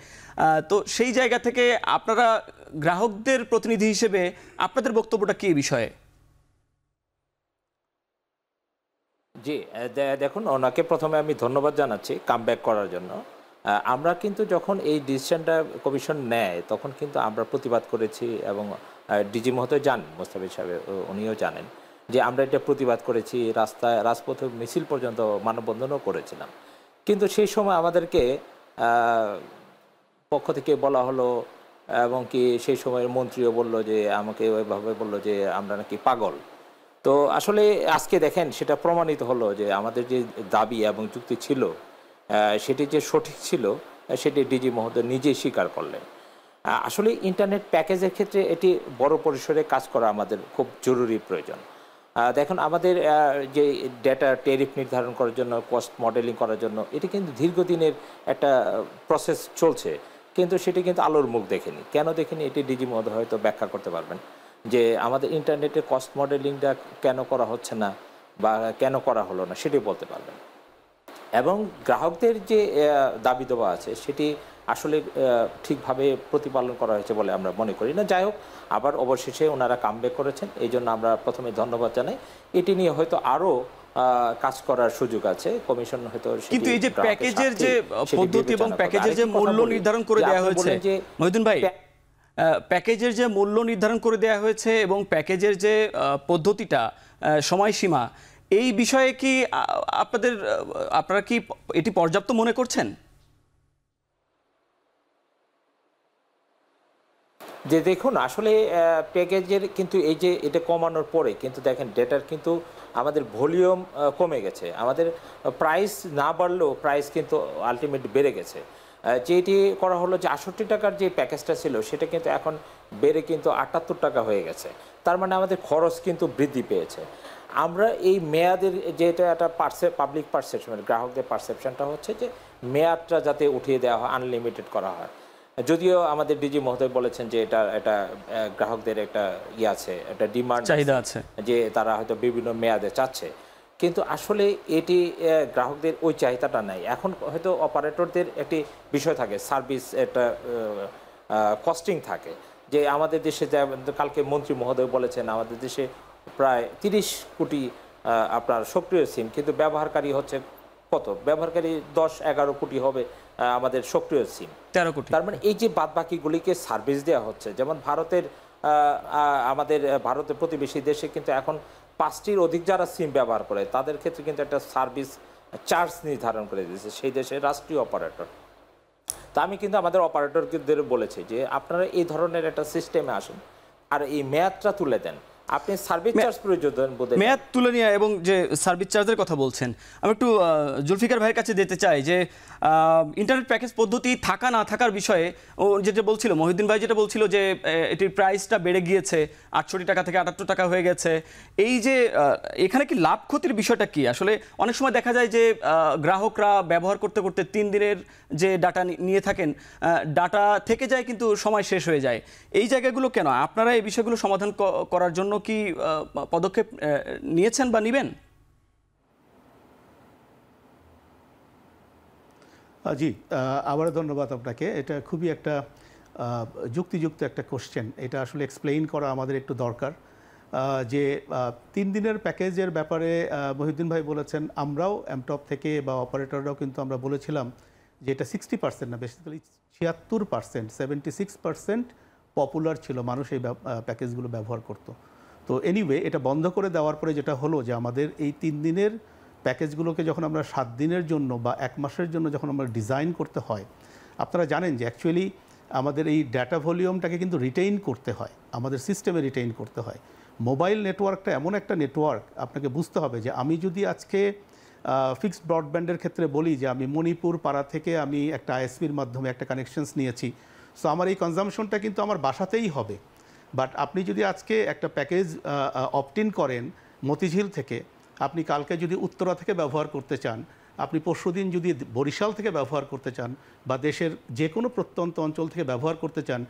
তো সেই জায়গা থেকে আপনারা গ্রাহকদের প্রতিনিধি হিসেবে আপনাদের বক্তব্যটা কি এই বিষয়ে? জি, দেখুন, ওনাকে প্রথমে আমি ধন্যবাদ জানাচ্ছি কামব্যাক করার জন্য। আমরা কিন্তু যখন এই ডিসিশনটা কমিশন নেয় তখন কিন্তু আমরা প্রতিবাদ করেছি, এবং ডিজি মহোদয় জানেন, মোস্তাফিজ সাহেব উনিও জানেন যে আমরা এটা প্রতিবাদ করেছি, রাজপথে মিছিল পর্যন্ত মানববন্ধনও করেছিলাম। কিন্তু সেই সময় আমাদেরকে পক্ষ থেকে বলা হলো, এবং কি সেই সময়ের মন্ত্রীও বলল যে, আমাকে ওইভাবে বলল যে আমরা নাকি পাগল। তো আসলে আজকে দেখেন সেটা প্রমাণিত হলো যে আমাদের যে দাবি এবং যুক্তি ছিল সেটি যে সঠিক ছিল সেটি ডিজি মহোদয় নিজেই স্বীকার করলেন। আসলে ইন্টারনেট প্যাকেজের ক্ষেত্রে এটি বড় পরিসরে কাজ করা আমাদের খুব জরুরি প্রয়োজন। দেখুন, আমাদের যে ডেটা ট্যারিফ নির্ধারণ করার জন্য, কস্ট মডেলিং করার জন্য এটি কিন্তু দীর্ঘদিনের একটা প্রসেস চলছে, কিন্তু সেটি কিন্তু আলোর মুখ দেখেনি। কেন দেখেনি এটি ডিজি মহোদয় হয়তো ব্যাখ্যা করতে পারবেন, যে আমাদের ইন্টারনেটের কস্ট মডেলিংটা কেন করা হচ্ছে না বা কেন করা হলো না সেটি বলতে পারবেন। এবং গ্রাহকদের যে দাবি দেওয়া আছে সেটি আসলে ঠিকভাবে প্রতিপালন করা হয়েছে বলে আমরা মনে করি না। যাই হোক, আবার অবশেষে ওনারা কামব্যাক করেছেন, এই জন্য আমরা প্রথমে ধন্যবাদ জানাই। এটি নিয়ে হয়তো আরও কাজ করার সুযোগ আছে, কমিশন হয়তো। কিন্তু এই যে প্যাকেজের যে পদ্ধতি এবং প্যাকেজের যে মূল্য নির্ধারণ করে দেওয়া হয়েছে, মহিউদ্দিন ভাই, প্যাকেজের যে মূল্য নির্ধারণ করে দেওয়া হয়েছে এবং প্যাকেজের যে পদ্ধতিটা, সময়সীমা, এই বিষয়ে কি আপনারা কি এটি পর্যাপ্ত মনে করছেন? যে দেখুন, আসলে প্যাকেজের কিন্তু এই যে এটা কমানোর পরে কিন্তু দেখেন ডেটার কিন্তু আমাদের ভলিউম কমে গেছে, আমাদের প্রাইস না বাড়লেও প্রাইস কিন্তু আলটিমেটলি বেড়ে গেছে। যেটি করা হলো যে 68 টাকার যে প্যাকেজটা ছিল সেটা কিন্তু এখন বেড়ে কিন্তু 78 টাকা হয়ে গেছে। তার মানে আমাদের খরচ কিন্তু বৃদ্ধি পেয়েছে। আমরা এই মেয়াদের যেটা একটা পাবলিক পারসেপশন, গ্রাহকদের পারসেপশনটা হচ্ছে যে মেয়াদটা যাতে উঠিয়ে দেওয়া হয়, আনলিমিটেড করা হয়। যদিও আমাদের ডিজি মহোদয় বলেছেন যে এটা গ্রাহকদের একটা আছে, একটা ডিমান্ড চাহিদা আছে, যে তারা হয়তো বিভিন্ন মেয়াদে চাচ্ছে, কিন্তু আসলে এটি গ্রাহকদের ওই চাহিদাটা নাই। এখন হয়তো অপারেটরদের একটি বিষয় থাকে, সার্ভিস একটা কস্টিং থাকে, যে আমাদের দেশে কালকে মন্ত্রী মহোদয় বলেছেন আমাদের দেশে প্রায় 30 কোটি আপনার সক্রিয় সিম, কিন্তু ব্যবহারকারী হচ্ছে কত? ব্যবহারকারী 10-11 কোটি হবে আমাদের সক্রিয় সিম, 13 কোটি। তার মানে এই যে বাদবাকিগুলিকে সার্ভিস দেওয়া হচ্ছে, যেমন আমাদের ভারতের প্রতিবেশী দেশে কিন্তু এখন 5টির অধিক যারা সিম ব্যবহার করে তাদের ক্ষেত্রে কিন্তু একটা সার্ভিস চার্জ নির্ধারণ করে দিয়েছে সেই দেশের রাষ্ট্রীয় অপারেটর। তা আমি কিন্তু আমাদের অপারেটরদের বলেছি যে আপনারা এই ধরনের একটা সিস্টেমে আসুন আর এই মেয়াদটা তুলে দেন। আপনি সার্ভিস চার্জ প্রয়োজন বোধ মেয়াদ তুলে নিয়ে এবং যে সার্ভিস চার্জের কথা বলছেন, আমি একটু জুলফিকার ভাইয়ের কাছে যেতে চাই যে ইন্টারনেট প্যাকেজ পদ্ধতি থাকা না থাকার বিষয়ে ও যেটা বলছিল, মহিউদ্দিন ভাই যেটা বলছিল যে এটির প্রাইসটা বেড়ে গিয়েছে, 68 টাকা থেকে 78 টাকা হয়ে গেছে। এই যে এখানে কি লাভ ক্ষতির বিষয়টা কি? আসলে অনেক সময় দেখা যায় যে গ্রাহকরা ব্যবহার করতে করতে 3 দিনের যে ডাটা নিয়ে থাকেন, ডাটা থেকে যায় কিন্তু সময় শেষ হয়ে যায়। এই জায়গাগুলো কেন? আপনারা এই বিষয়গুলো সমাধান করার জন্য কি পদক্ষেপ নিয়েছেন বা নেবেন? জি, আবারও ধন্যবাদ আপনাকে। এটা খুবই একটা যুক্তিযুক্ত একটা কোশ্চেন। এটা আসলে এক্সপ্লেইন করা আমাদের একটু দরকার। যে 3 দিনের প্যাকেজের ব্যাপারে মহিউদ্দিন ভাই বলেছেন, আমরাও এমটপ থেকে বা অপারেটররাও কিন্তু আমরা বলেছিলাম যে এটা 60% না, বেসিক্যালি 76%, 76% পপুলার ছিল, মানুষ এই প্যাকেজগুলো ব্যবহার করতো। তো এনিওয়ে এটা বন্ধ করে দেওয়ার পরে যেটা হলো যে আমাদের এই 3 দিনের প্যাকেজগুলোকে যখন আমরা 7 দিনের জন্য বা 1 মাসের জন্য যখন আমরা ডিজাইন করতে হয়, আপনারা জানেন যে অ্যাকচুয়ালি আমাদের এই ডাটা ভলিউমটাকে কিন্তু রিটেইন করতে হয়, আমাদের সিস্টেমে রিটেইন করতে হয়। মোবাইল নেটওয়ার্কটা এমন একটা নেটওয়ার্ক, আপনাকে বুঝতে হবে যে আমি যদি আজকে ফিক্সড ব্রডব্যান্ডের ক্ষেত্রে বলি যে আমি মণিপুর পাড়া থেকে আমি একটা আইএসপির মাধ্যমে একটা কানেকশনস নিয়েছি, সো আমার এই কনজামশনটা কিন্তু আমার বাসাতেই হবে। বাট আপনি যদি আজকে একটা প্যাকেজ অপটিন করেন মতিঝিল থেকে, আপনি কালকে যদি উত্তরা থেকে ব্যবহার করতে চান, আপনি পরশুদিন যদি বরিশাল থেকে ব্যবহার করতে চান বা দেশের যে কোনো প্রত্যন্ত অঞ্চল থেকে ব্যবহার করতে চান,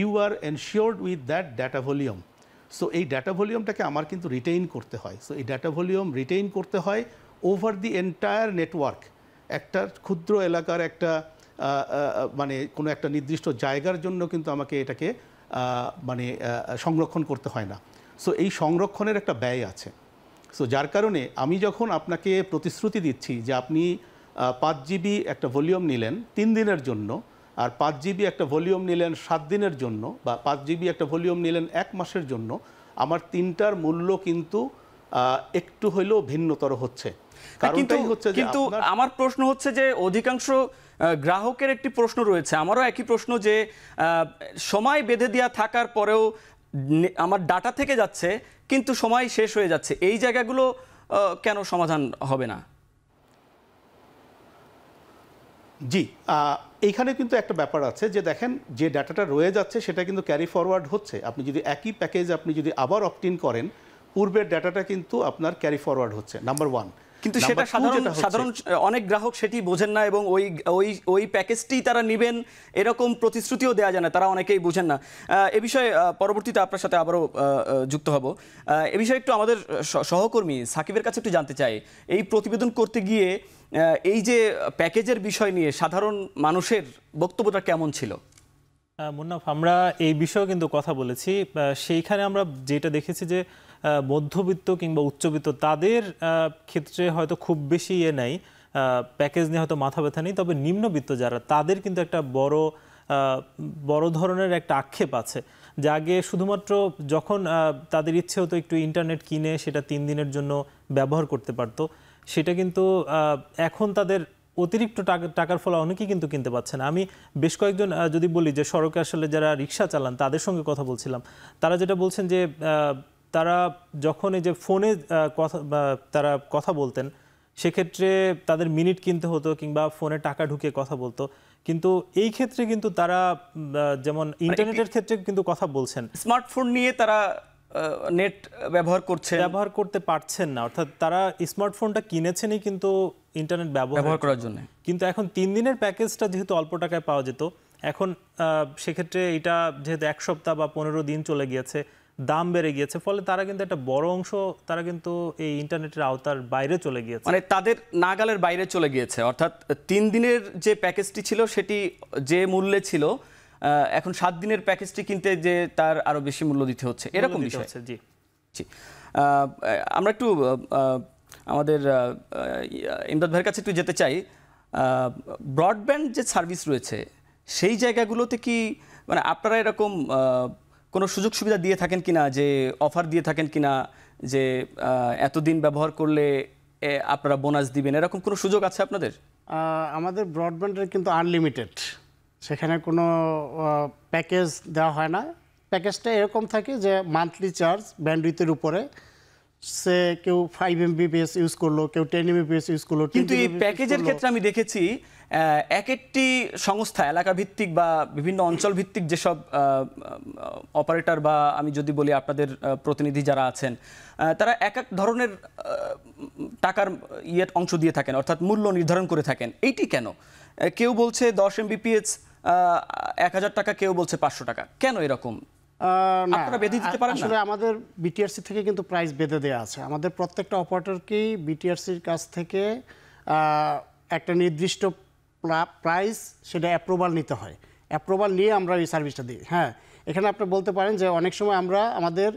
you are ensured with that data volume. So এই ডাটা ভলিউমটাকে আমার কিন্তু রিটেইন করতে হয়। সো এই ডাটা ভলিউম রিটেইন করতে হয় ওভার দি এন্টায়ার নেটওয়ার্ক। একটা ক্ষুদ্র এলাকার একটা মানে কোনো একটা নির্দিষ্ট জায়গার জন্য কিন্তু আমাকে এটাকে মানে সংরক্ষণ করতে হয় না। সো এই সংরক্ষণের একটা ব্যয় আছে। সো যার কারণে আমি যখন আপনাকে প্রতিশ্রুতি দিচ্ছি যে আপনি 5 জিবি একটা ভলিউম নিলেন 3 দিনের জন্য, আর 5 জিবি একটা ভলিউম নিলেন 7 দিনের জন্য, বা 5 জিবি একটা ভলিউম নিলেন 1 মাসের জন্য, আমার তিনটার মূল্য কিন্তু একটু হইলেও ভিন্নতর হচ্ছে। কারণটাই হচ্ছে যে কিন্তু আমার প্রশ্ন হচ্ছে যে অধিকাংশ গ্রাহকের একটি প্রশ্ন রয়েছে, আমারও একই প্রশ্ন, যে সময় বেঁধে দেওয়া থাকার পরেও আমার ডাটা থেকে যাচ্ছে কিন্তু সময় শেষ হয়ে যাচ্ছে, এই জায়গাগুলো কেন সমাধান হবে না? জি, এইখানে কিন্তু একটা ব্যাপার আছে যে দেখেন, যে ডাটাটা রয়ে যাচ্ছে সেটা কিন্তু ক্যারি ফরওয়ার্ড হচ্ছে। আপনি যদি একই প্যাকেজ আপনি যদি আবার অপটিন করেন, পূর্বের ডাটাটা কিন্তু আপনার ক্যারি ফরওয়ার্ড হচ্ছে, নাম্বার 1। কিন্তু সেটা সাধারণ অনেক গ্রাহক সেটি বোঝেন না, এবং ওই প্যাকেজটি তারা নেবেন এরকম প্রতিশ্রুতিও দেওয়া যায় না, তারা অনেকেই বুঝেন না। এ বিষয়ে পরবর্তীতে আপনার সাথে আবারও যুক্ত হব। এ বিষয়ে একটু আমাদের সহকর্মী সাকিবের কাছে একটু জানতে চাই, এই প্রতিবেদন করতে গিয়ে এই যে প্যাকেজের বিষয় নিয়ে সাধারণ মানুষের বক্তব্যটা কেমন ছিল? মুন্নাফ, আমরা এই বিষয়েও কিন্তু কথা বলেছি। সেইখানে আমরা যেটা দেখেছি যে মধ্যবিত্ত কিংবা উচ্চবিত্ত তাদের ক্ষেত্রে হয়তো খুব বেশি নাই, প্যাকেজ নিয়ে হয়তো মাথা ব্যথা নেই, তবে নিম্নবিত্ত যারা, তাদের কিন্তু একটা বড় ধরনের একটা আক্ষেপ আছে যে আগে শুধুমাত্র যখন তাদের ইচ্ছে হতো একটু ইন্টারনেট কিনে সেটা 3 দিনের জন্য ব্যবহার করতে পারতো, সেটা কিন্তু এখন তাদের অতিরিক্ত টাকার ফলে অনেকেই কিন্তু কিনতে পারছে না। আমি বেশ কয়েকজন যদি বলি যে সড়কে আসলে যারা রিক্সা চালান তাদের সঙ্গে কথা বলছিলাম, তারা যেটা বলছেন যে তারা যখন এই যে ফোনে তারা কথা বলতেন, সেক্ষেত্রে তাদের মিনিট কিনতে হতো কিংবা ফোনে টাকা ঢুকিয়ে কথা বলতো, কিন্তু এই ক্ষেত্রে কিন্তু তারা যেমন ইন্টারনেটের ক্ষেত্রে কিন্তু কথা বলছেন, স্মার্টফোন নিয়ে তারা নেট ব্যবহার করতে পারছেন না। অর্থাৎ তারা স্মার্টফোনটা কিনেছেনই কিন্তু ইন্টারনেট ব্যবহার করার জন্য, কিন্তু এখন 3 দিনের প্যাকেজটা যেহেতু অল্প টাকায় পাওয়া যেত, এখন সেক্ষেত্রে এটা যেহেতু 1 সপ্তাহ বা 15 দিন চলে গিয়েছে, দাম বেড়ে গিয়েছে, ফলে তারা কিন্তু একটা বড় অংশ তারা কিন্তু এই ইন্টারনেটের আওতার বাইরে চলে গিয়েছে, মানে তাদের নাগালের বাইরে চলে গিয়েছে। অর্থাৎ 3 দিনের যে প্যাকেজটি ছিল সেটি যে মূল্যে ছিল, এখন 7 দিনের প্যাকেজটি কিনতে যে তার আরো বেশি মূল্য দিতে হচ্ছে, এরকম বিষয়। জি জি, আমরা একটু আমাদের ইমদাদ ভাইয়ের কাছে একটু যেতে চাই। ব্রডব্যান্ড যে সার্ভিস রয়েছে সেই জায়গাগুলোতে কি মানে আপনারা এরকম কোনো সুযোগ সুবিধা দিয়ে থাকেন কিনা, যে অফার দিয়ে থাকেন কিনা, যে এতদিন ব্যবহার করলে আপনারা বোনাস দিবেন, এরকম কোনো সুযোগ আছে আপনাদের? আমাদের ব্রডব্যান্ডের কিন্তু আনলিমিটেড, সেখানে কোনো প্যাকেজ দেওয়া হয় না। প্যাকেজটা এরকম থাকে যে মান্থলি চার্জ ব্যান্ডউইথের উপরে, সে কেউ 5 MBPS ইউজ করলো, কেউ 10 MBPS ইউজ করলো। কিন্তু এই প্যাকেজের ক্ষেত্রে আমি দেখেছি এক একটি সংস্থা, এলাকা ভিত্তিক বা বিভিন্ন অঞ্চল ভিত্তিক যেসব অপারেটর বা আমি যদি বলি আপনাদের প্রতিনিধি যারা আছেন, তারা এক এক ধরনের টাকার অংশ দিয়ে থাকেন, অর্থাৎ মূল্য নির্ধারণ করে থাকেন। এইটি কেন? কেউ বলছে 10 MBPS 1000 টাকা, কেউ বলছে 500 টাকা, কেন এরকম? আপনারা বেঁধে দিতে পারেন না? আসলে আমাদের বিটিআরসি থেকে কিন্তু প্রাইস বেঁধে দেওয়া আছে। আমাদের প্রত্যেকটা অপারেটরকেই বিটিআরসির কাছ থেকে একটা নির্দিষ্ট প্রাইস, সেটা অ্যাপ্রুভাল নিতে হয়। অ্যাপ্রুভাল নিয়ে আমরা এই সার্ভিসটা দিই। হ্যাঁ, এখানে আপনি বলতে পারেন যে অনেক সময় আমরা আমাদের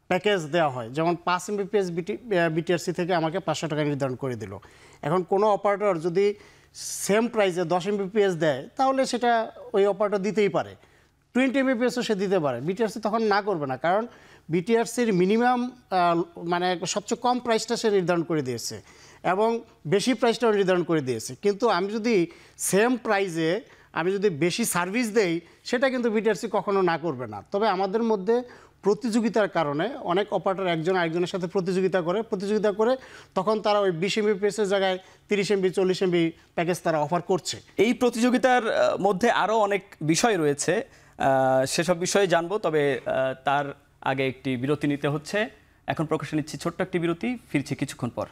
প্যাকেজ দেওয়া হয়, যেমন 5 Mbps বিটিআরসি থেকে আমাকে 500 টাকা নির্ধারণ করে দিল। এখন কোনো অপারেটর যদি সেম প্রাইসে 10 Mbps দেয় তাহলে সেটা ওই অপারেটর দিতেই পারে, 20 Mbpsও সে দিতে পারে, বিটিআরসি তখন না করবে না, কারণ বিটিআরসির মিনিমাম মানে সবচেয়ে কম প্রাইসটা সে নির্ধারণ করে দিয়েছে এবং বেশি প্রাইসটাও নির্ধারণ করে দিয়েছে। কিন্তু আমি যদি সেম প্রাইসে আমি যদি বেশি সার্ভিস দেই সেটা কিন্তু বিটিআরসি কখনো না করবে না। তবে আমাদের মধ্যে প্রতিযোগিতার কারণে অনেক অপারেটর একজন আরেকজনের সাথে প্রতিযোগিতা করে তখন তারা ওই 20 Mbps এর জায়গায় 30 MB 40 MB প্যাকেজ তারা অফার করছে। এই প্রতিযোগিতার মধ্যে আরও অনেক বিষয় রয়েছে, সেসব বিষয়ে জানবো, তবে তার আগে একটি বিরতি নিতে হচ্ছে। এখন প্রকাশে নিচ্ছি ছোট্ট একটি বিরতি, ফিরছি কিছুক্ষণ পর।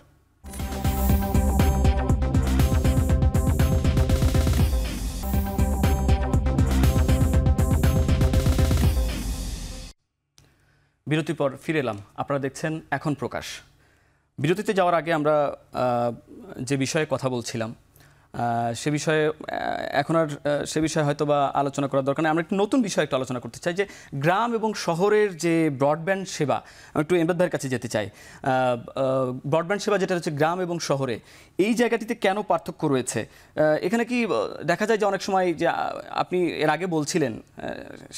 বিরতির পর ফিরে এলাম, আপনারা দেখছেন এখন প্রকাশ। বিরতিতে যাওয়ার আগে আমরা যে বিষয়ে কথা বলছিলাম সে বিষয়ে এখন আর সে বিষয়ে হয়তো বা আলোচনা করার দরকার নেই। আমরা একটু নতুন বিষয়ে একটু আলোচনা করতে চাই, যে গ্রাম এবং শহরের যে ব্রডব্যান্ড সেবা। আমি একটু এমদাদ ভাইয়ের কাছে যেতে চাই। ব্রডব্যান্ড সেবা যেটা হচ্ছে গ্রাম এবং শহরে, এই জায়গাটিতে কেন পার্থক্য রয়েছে? এখানে কি দেখা যায় যে অনেক সময় যে আপনি এর আগে বলছিলেন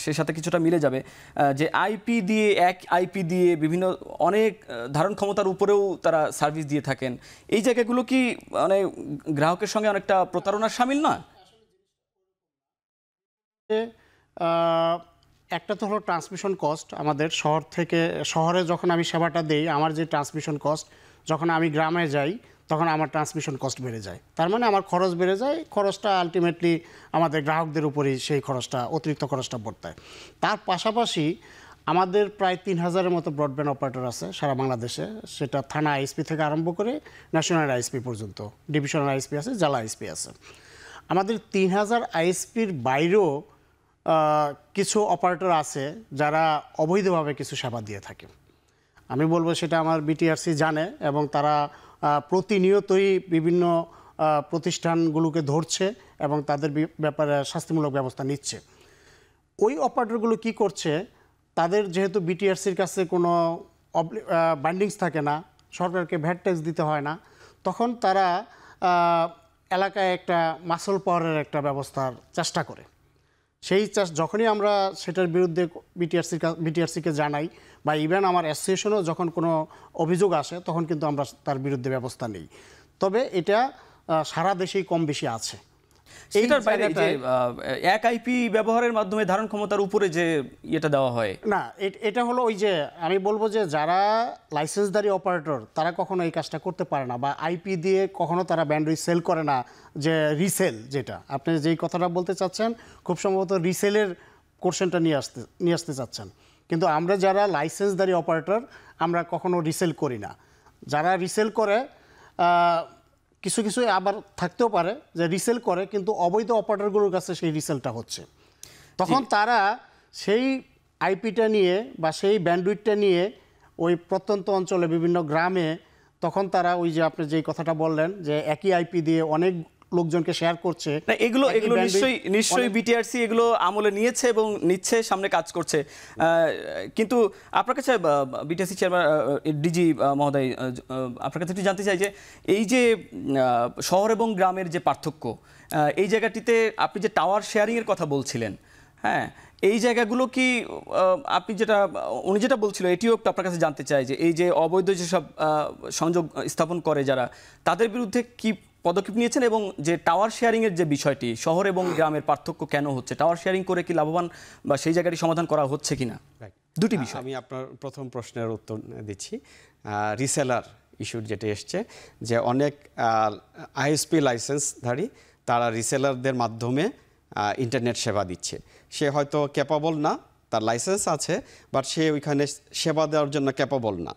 সে সাথে কিছুটা মিলে যাবে, যে এক আইপি দিয়ে বিভিন্ন অনেক ধারণ ক্ষমতার উপরেও তারা সার্ভিস দিয়ে থাকেন। এই জায়গাগুলো কি মানে গ্রাহকের সঙ্গে অনেকটা প্রতারণার শামিল না? একটা তো হলো ট্রান্সমিশন কস্ট। আমাদের শহরে যখন আমি সেবাটা দেই, আমার যে ট্রান্সমিশন কস্ট, যখন আমি গ্রামে যাই তখন আমার ট্রান্সমিশন কস্ট বেড়ে যায়। তার মানে আমার খরচ বেড়ে যায়, খরচটা আলটিমেটলি আমাদের গ্রাহকদের উপরই সেই অতিরিক্ত খরচটা বর্তায়। তার পাশাপাশি আমাদের প্রায় 3000-এর মতো ব্রডব্যান্ড অপারেটর আছে সারা বাংলাদেশে, সেটা থানা আইএসপি থেকে আরম্ভ করে ন্যাশনাল আইএসপি পর্যন্ত, ডিভিশনাল আইএসপি আছে, জেলা আইএসপি আছে। আমাদের 3000 আইএসপির বাইরেও কিছু অপারেটর আছে যারা অবৈধভাবে কিছু সেবা দিয়ে থাকে। আমি বলবো সেটা আমার বিটিআরসি জানে এবং তারা প্রতিনিয়তই বিভিন্ন প্রতিষ্ঠানগুলোকে ধরছে এবং তাদের ব্যাপারে শাস্তিমূলক ব্যবস্থা নিচ্ছে। ওই অপারেটরগুলো কি করছে, তাদের যেহেতু বিটিআরসির কাছে কোনো বাইন্ডিংস থাকে না, সরকারকে ভ্যাট ট্যাক্স দিতে হয় না, তখন তারা এলাকায় একটা মাসল পাওয়ারের একটা ব্যবস্থার চেষ্টা করে। যখনই আমরা সেটার বিরুদ্ধে বিটিআরসিকে জানাই বা ইভেন আমার অ্যাসোসিয়েশনও যখন কোনো অভিযোগ আসে তখন কিন্তু আমরা তার বিরুদ্ধে ব্যবস্থা নিই। তবে এটা সারা দেশেই কম বেশি আছে। এটার বাইরে যে এক আইপি ব্যবহারের মাধ্যমে ধারণ ক্ষমতার উপরে যে এটা দেওয়া হয় না, এটা হলো ওই যে আমি বলবো যে যারা লাইসেন্সধারী অপারেটর তারা কখনো এই কাজটা করতে পারে না, বা আইপি দিয়ে কখনো তারা ব্যান্ডউইথ সেল করে না। যে রিসেল, যেটা আপনি যেই কথাটা বলতে চাচ্ছেন, খুব সম্ভবত রিসেলের কোশ্চেনটা নিয়ে আসতে চাচ্ছেন। কিন্তু আমরা যারা লাইসেন্সধারী অপারেটর আমরা কখনো রিসেল করি না। যারা রিসেল করে কিছু কিছু আবার থাকতেও পারে যে রিসেল করে কিন্তু অবৈধ অপারেটরগুলোর কাছে সেই রিসেলটা হচ্ছে, তখন তারা সেই আইপিটা নিয়ে বা সেই ব্যান্ডউইথটা নিয়ে ওই প্রত্যন্ত অঞ্চলে বিভিন্ন গ্রামে তখন তারা ওই যে আপনি যেই কথাটা বললেন যে একই আইপি দিয়ে অনেক লোকজনকে শেয়ার করছে, এগুলো নিশ্চয়ই বিটিআরসি এগুলো আমলে নিয়েছে এবং নিচ্ছে, সামনে কাজ করছে। কিন্তু আপনার কাছে বিটিআরসি চেয়ারম্যান ডিজি মহোদয়, আপনার কাছে একটু জানতে চাই যে এই যে শহর এবং গ্রামের যে পার্থক্য, এই জায়গাটিতে আপনি যে টাওয়ার শেয়ারিংয়ের কথা বলছিলেন, হ্যাঁ, এই জায়গাগুলো কি উনি যেটা বলছিল এটিও একটু আপনার কাছে জানতে চাই, যে এই যে অবৈধ যেসব সংযোগ স্থাপন করে যারা, তাদের বিরুদ্ধে কি পদক্ষেপ নিয়েছেন, এবং যে টাওয়ার শেয়ারিংয়ের যে বিষয়টি, শহর এবং গ্রামের পার্থক্য কেন হচ্ছে, টাওয়ার শেয়ারিং করে কি লাভবান বা সেই জায়গাটি সমাধান করা হচ্ছে কিনা, দুটি বিষয়। আমি আপনার প্রথম প্রশ্নের উত্তর দিচ্ছি। রিসেলার ইস্যুর যেটা এসছে, যে অনেক আইএসপি লাইসেন্সধারী তারা রিসেলারদের মাধ্যমে ইন্টারনেট সেবা দিচ্ছে। সে হয়তো ক্যাপাবল না, তার লাইসেন্স আছে, বাট সে ওইখানে সেবা দেওয়ার জন্য ক্যাপাবল না,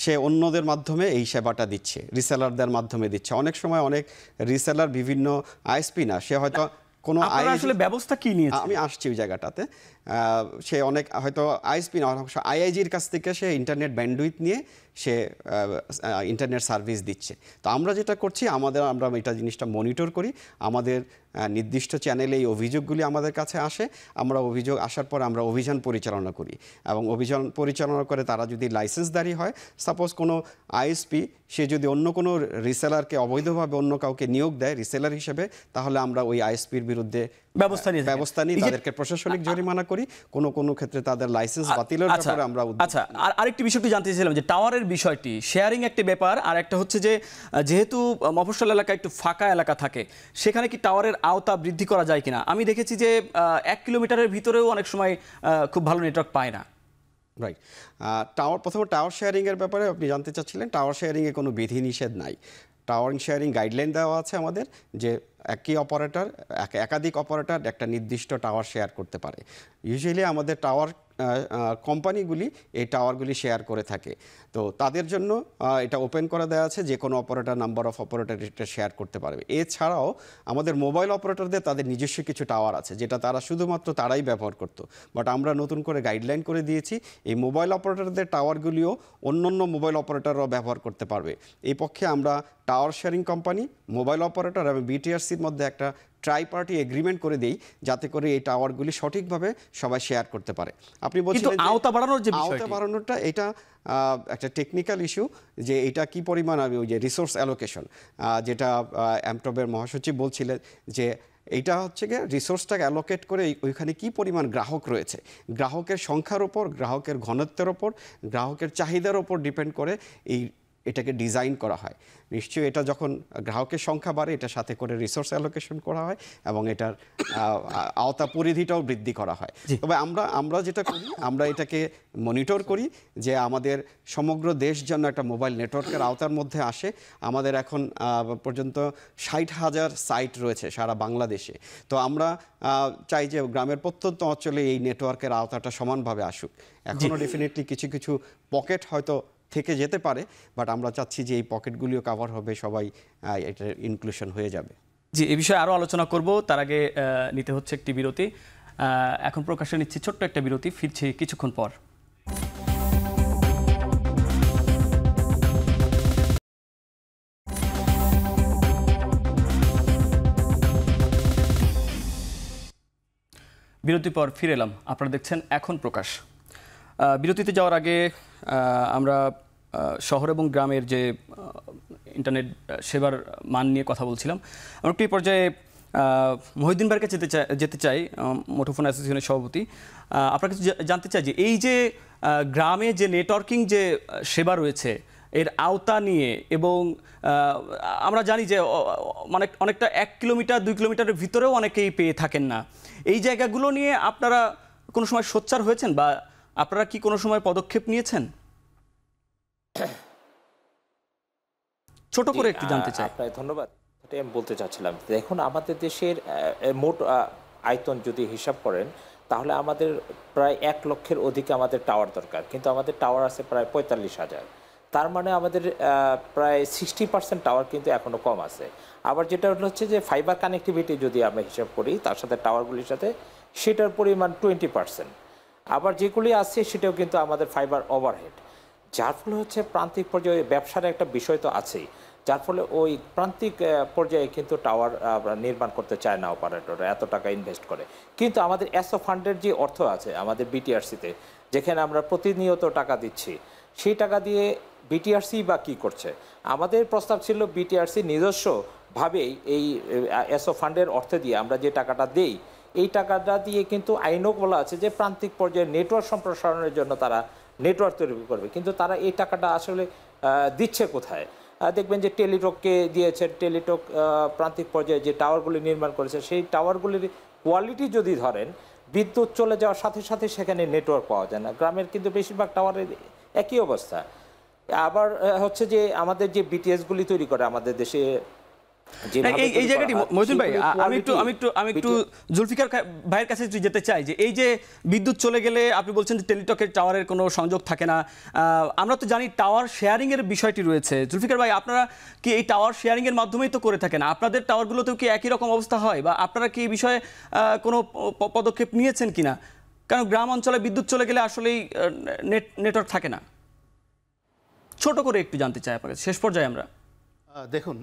সে অন্যদের মাধ্যমে এই সেবাটা দিচ্ছে, রিসেলারদের মাধ্যমে দিচ্ছে। অনেক সময় অনেক রিসেলার বিভিন্ন আইএসপি না, সে হয়তো কোনো আসলে ব্যবস্থা কি নিয়েছে, আমি আসছি ওই জায়গাটাতে। সে অনেক হয়তো আইএসপি না, আইআইজির কাছ থেকে সে ইন্টারনেট ব্যান্ডউইথ নিয়ে সে ইন্টারনেট সার্ভিস দিচ্ছে। তো আমরা যেটা করছি আমরা এটা জিনিসটা মনিটর করি, আমাদের নির্দিষ্ট চ্যানেলে এই অভিযোগগুলি আমাদের কাছে আসে, আমরা অভিযোগ আসার পর আমরা অভিযান পরিচালনা করি এবং অভিযান পরিচালনা করে তারা যদি লাইসেন্সদারি হয়, সাপোজ কোনো আইএসপি সে যদি অন্য কোনো রিসেলারকে অবৈধভাবে অন্য কাউকে নিয়োগ দেয় রিসেলার হিসেবে, তাহলে আমরা ওই আইএসপির বিরুদ্ধে ব্যবস্থা নিই, তাদেরকে প্রশাসনিক জরিমানা করি, কোনো ক্ষেত্রে তাদের লাইসেন্স বাতিলের ব্যাপারে আমরা আচ্ছা। আর আরেকটি বিষয়টি জানতে চাইছিলাম যে টাওয়ারের বিষয়টি, শেয়ারিং একটা ব্যাপার, আর একটা হচ্ছে যে যেহেতু মফস্বল এলাকা একটু ফাঁকা এলাকা থাকে, সেখানে কি টাওয়ারের আওতা বৃদ্ধি করা যায় কিনা? আমি দেখেছি যে 1 কিলোমিটারের ভিতরেও অনেক সময় খুব ভালো নেটওয়ার্ক পায় না। রাইট। প্রথমে টাওয়ার শেয়ারিংয়ের ব্যাপারে আপনি জানতে চাচ্ছিলেন। টাওয়ার শেয়ারিংয়ে কোনো বিধিনিষেধ নাই। টাওয়ার শেয়ারিং গাইডলাইন দেওয়া আছে আমাদের যে একই অপারেটর একাধিক অপারেটর একটা নির্দিষ্ট টাওয়ার শেয়ার করতে পারে। ইউজুয়ালি আমাদের টাওয়ার কোম্পানিগুলি এই টাওয়ারগুলি শেয়ার করে থাকে, তো তাদের জন্য এটা ওপেন করে দেওয়া আছে, যে কোনো অপারেটর নাম্বার অফ অপারেটর এটা শেয়ার করতে পারবে। এছাড়াও আমাদের মোবাইল অপারেটরদের তাদের নিজস্ব কিছু টাওয়ার আছে যেটা তারা শুধুমাত্র তারাই ব্যবহার করতো, বাট আমরা নতুন করে গাইডলাইন করে দিয়েছি এই মোবাইল অপারেটরদের টাওয়ারগুলিও অন্যান্য মোবাইল অপারেটররাও ব্যবহার করতে পারবে। এই পক্ষে আমরা tower sharing company, mobile operator এবং বিটিআরসির মধ্যে একটা ট্রাই পার্টি এগ্রিমেন্ট করে দেই, যাতে করে এই টাওয়ারগুলি সঠিকভাবে সবাই শেয়ার করতে পারে। আপনি বলছিলেন আওতা বাড়ানোর যে বিষয়টি, আওতা বাড়ানোটা এটা একটা টেকনিক্যাল ইস্যু, যে এটা কি পরিমাণ আমি ওই যে রিসোর্স অ্যালোকেশন যেটা অ্যামটবের মহাসচিব বলছিলেন, যে এইটা হচ্ছে গিয়ে রিসোর্সটাকে অ্যালোকেট করে ওইখানে কি পরিমাণ গ্রাহক রয়েছে, গ্রাহকের সংখ্যার ওপর, গ্রাহকের ঘনত্বের ওপর, গ্রাহকের চাহিদার ওপর ডিপেন্ড করে এটাকে ডিজাইন করা হয়। নিশ্চয়ই এটা যখন গ্রাহকের সংখ্যা বাড়ে, এটার সাথে করে রিসোর্স অ্যালোকেশন করা হয় এবং এটার আওতা পরিধিটাও বৃদ্ধি করা হয়। তবে আমরা যেটা করি, আমরা এটাকে মনিটর করি যে আমাদের সমগ্র দেশ যেন একটা মোবাইল নেটওয়ার্কের আওতার মধ্যে আসে। আমাদের এখন পর্যন্ত 60,000 সাইট রয়েছে সারা বাংলাদেশে। তো আমরা চাই যে গ্রামের প্রত্যন্ত অঞ্চলে এই নেটওয়ার্কের আওতাটা সমানভাবে আসুক। এখনও ডেফিনেটলি কিছু কিছু পকেট হয়তো থেকে যেতে পারে, বাট আমরা চাচ্ছি যে এই পকেটগুলিও কভার হবে, সবাই এটার ইনক্লুশন হয়ে যাবে। জি, এই বিষয়ে আরও আলোচনা করব, তার আগে নিতে হচ্ছে একটি বিরতি। এখন প্রকাশে নিচ্ছি ছোট্ট একটা বিরতি, ফিরছি কিছুক্ষণ পর। বিরতির পর ফিরে এলাম, আপনারা দেখছেন এখন প্রকাশ। বিরতিতে যাওয়ার আগে আমরা শহর এবং গ্রামের যে ইন্টারনেট সেবার মান নিয়ে কথা বলছিলাম। আমরা একটি পর্যায়ে মহিউদ্দিন ভাইয়ের কাছে যেতে চাই, মুঠোফোন অ্যাসোসিয়েশনের সভাপতি। আপনার কাছে জানতে চাই যে এই যে গ্রামে যে নেটওয়ার্কিং যে সেবা রয়েছে এর আওতা নিয়ে, এবং আমরা জানি যে অনেকটা 1 কিলোমিটার 2 কিলোমিটারের ভিতরেও অনেকেই পেয়ে থাকেন না, এই জায়গাগুলো নিয়ে আপনারা কোনো সময় সোচ্চার হয়েছেন বা আপনারা কি কোনো সময় পদক্ষেপ নিয়েছেন? ছোট করে একটু জানতে চাই। আপনাকে ধন্যবাদ। এটাই আমি বলতে চাচ্ছিলাম, দেখুন আমাদের দেশের মোট আয়তন যদি হিসাব করেন তাহলে আমাদের প্রায় 1 লক্ষের অধিক আমাদের টাওয়ার দরকার, কিন্তু আমাদের টাওয়ার আছে প্রায় 45,000। তার মানে আমাদের প্রায় 60% টাওয়ার কিন্তু এখনও কম আছে। আবার যেটা হচ্ছে যে ফাইবার কানেক্টিভিটি যদি আমরা হিসাব করি তার সাথে টাওয়ারগুলির সাথে, সেটার পরিমাণ 20%। আবার যেগুলি আছে সেটাও কিন্তু আমাদের ফাইবার ওভারহেড, যার ফলে হচ্ছে প্রান্তিক পর্যায়ে ব্যবসার একটা বিষয় তো আছেই, যার ফলে ওই প্রান্তিক পর্যায়ে কিন্তু টাওয়ার নির্মাণ করতে চায় না অপারেটররা, এত টাকা ইনভেস্ট করে। কিন্তু আমাদের এসও ফান্ডের যে অর্থ আছে আমাদের বিটিআরসিতে, যেখানে আমরা প্রতিনিয়ত টাকা দিচ্ছি, সেই টাকা দিয়ে বিটিআরসি বা কী করছে? আমাদের প্রস্তাব ছিল বিটিআরসি নিজস্বভাবেই এই এসও ফান্ডের অর্থ দিয়ে আমরা যে টাকাটা দেই, এই টাকাটা দিয়ে কিন্তু আইনও বলা আছে যে প্রান্তিক পর্যায়ে নেটওয়ার্ক সম্প্রসারণের জন্য তারা নেটওয়ার্ক তৈরি করবে, কিন্তু তারা এই টাকাটা আসলে দিচ্ছে কোথায়? দেখবেন যে টেলিটককে দিয়েছে, টেলিটক প্রান্তিক পর্যায়ে যে টাওয়ারগুলি নির্মাণ করেছে সেই টাওয়ারগুলির কোয়ালিটি যদি ধরেন, বিদ্যুৎ চলে যাওয়ার সাথে সাথে সেখানে নেটওয়ার্ক পাওয়া যায় না। গ্রামের কিন্তু বেশিরভাগ টাওয়ারের একই অবস্থা। আবার হচ্ছে যে আমাদের যে বিটিএসগুলি তৈরি করে আমাদের দেশে, এই জায়গাটি মহিউদ্দিন ভাই, আমি একটু জুলফিকার ভাইয়ের কাছে যেতে চাই যে এই যে বিদ্যুৎ চলে গেলে আপনি বলছেন যে টেলিটকের টাওয়ারের কোনো সংযোগ থাকে না, আমরা তো জানি টাওয়ার শেয়ারিং এর বিষয়টি রয়েছে। জুলফিকার ভাই, আপনারা কি এই টাওয়ার শেয়ারিং এর মাধ্যমেই তো করে থাকেন, আপনাদের টাওয়ারগুলোতেও কি একই রকম অবস্থা হয়, বা আপনারা কি এই বিষয়ে কোনো পদক্ষেপ নিয়েছেন কিনা? কারণ গ্রাম অঞ্চলে বিদ্যুৎ চলে গেলে আসলেই নেটওয়ার্ক থাকে না। ছোট করে একটু জানতে চাই আপনার কাছে, শেষ পর্যায়ে আমরা। দেখুন,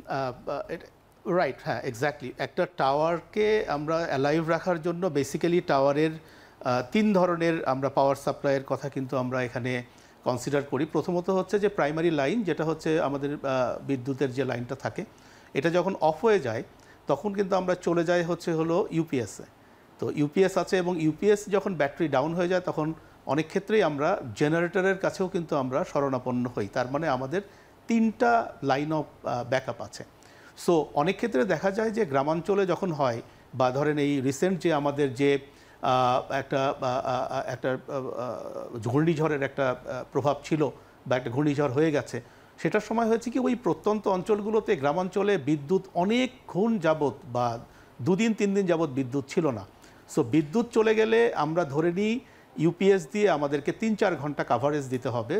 রাইট, হ্যাঁ, এক্স্যাক্টলি। একটা টাওয়ারকে আমরা অ্যালাইভ রাখার জন্য বেসিক্যালি টাওয়ারের 3 ধরনের আমরা পাওয়ার সাপ্লাইয়ের কথা কিন্তু আমরা এখানে কনসিডার করি। প্রথমত হচ্ছে যে প্রাইমারি লাইন, যেটা হচ্ছে আমাদের বিদ্যুতের যে লাইনটা থাকে, এটা যখন অফ হয়ে যায় তখন কিন্তু আমরা চলে যাই হলো ইউপিএসে। তো ইউপিএস আছে, এবং ইউপিএস যখন ব্যাটারি ডাউন হয়ে যায় তখন অনেক ক্ষেত্রেই আমরা জেনারেটরের কাছেও কিন্তু আমরা শরণাপন্ন হই। তার মানে আমাদের 3টা লাইন অফ ব্যাকআপ আছে। সো অনেক ক্ষেত্রে দেখা যায় যে গ্রামাঞ্চলে যখন হয়, বা ধরেন এই রিসেন্ট যে আমাদের যে একটা ঘূর্ণিঝড়ের একটা প্রভাব ছিল, বা একটা ঘূর্ণিঝড় হয়ে গেছে, সেটার সময় হয়েছে কি ওই প্রত্যন্ত অঞ্চলগুলোতে গ্রামাঞ্চলে বিদ্যুৎ অনেকক্ষণ যাবৎ বা 2 দিন 3 দিন যাবৎ বিদ্যুৎ ছিল না। সো বিদ্যুৎ চলে গেলে আমরা ধরে নিই ইউপিএস দিয়ে আমাদেরকে 3-4 ঘন্টা কাভারেজ দিতে হবে,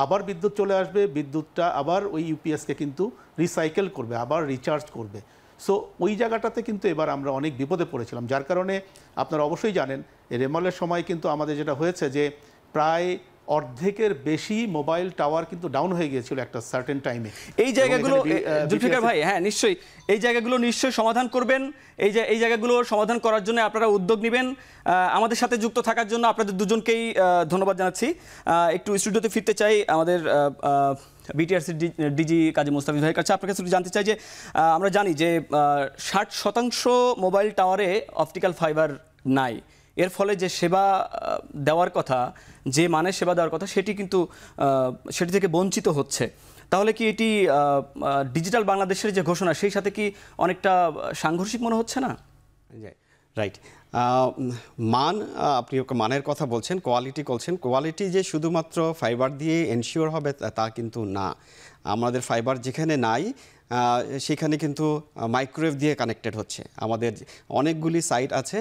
আবার বিদ্যুৎ চলে আসবে, বিদ্যুৎটা আবার ওই ইউপিএসকে কিন্তু রিসাইকেল করবে, আবার রিচার্জ করবে। সো ওই জায়গাটাতে কিন্তু এবার আমরা অনেক বিপদে পড়েছিলাম, যার কারণে আপনারা অবশ্যই জানেন রেমলের সময় কিন্তু আমাদের যেটা হয়েছে যে প্রায় অর্ধেকের বেশি মোবাইল টাওয়ার কিন্তু ডাউন হয়ে গিয়েছিল একটা সার্টেন টাইমে। এই জায়গাগুলো জুলফিকার ভাই, হ্যাঁ নিশ্চয়ই এই জায়গাগুলো নিশ্চয়ই সমাধান করবেন, এই জায়গাগুলো সমাধান করার জন্য আপনারা উদ্যোগ নেবেন। আমাদের সাথে যুক্ত থাকার জন্য আপনাদের দুজনকেই ধন্যবাদ জানাচ্ছি। একটু স্টুডিওতে ফিরতে চাই আমাদের বিটিআরসি ডিজি কাজী মোস্তাফিজ ভাইয়ের কাছে। আপনার কাছে জানতে চাই যে আমরা জানি যে 60% মোবাইল টাওয়ারে অপটিক্যাল ফাইবার নাই, এর ফলে যে সেবা দেওয়ার কথা, যে মানের সেবা দেওয়ার কথা, সেটি থেকে বঞ্চিত হচ্ছে। তাহলে কি এটি ডিজিটাল বাংলাদেশের যে ঘোষণা, সেই সাথে কি অনেকটা সাংঘর্ষিক মনে হচ্ছে না? রাইট। মান, আপনি মানের কথা বলছেন, কোয়ালিটি বলছেন। কোয়ালিটি যে শুধুমাত্র ফাইবার দিয়ে এনশিওর হবে তা কিন্তু না। আমাদের ফাইবার যেখানে নাই সেখানে কিন্তু মাইক্রোওয়েভ দিয়ে কানেক্টেড হচ্ছে। আমাদের অনেকগুলি সাইট আছে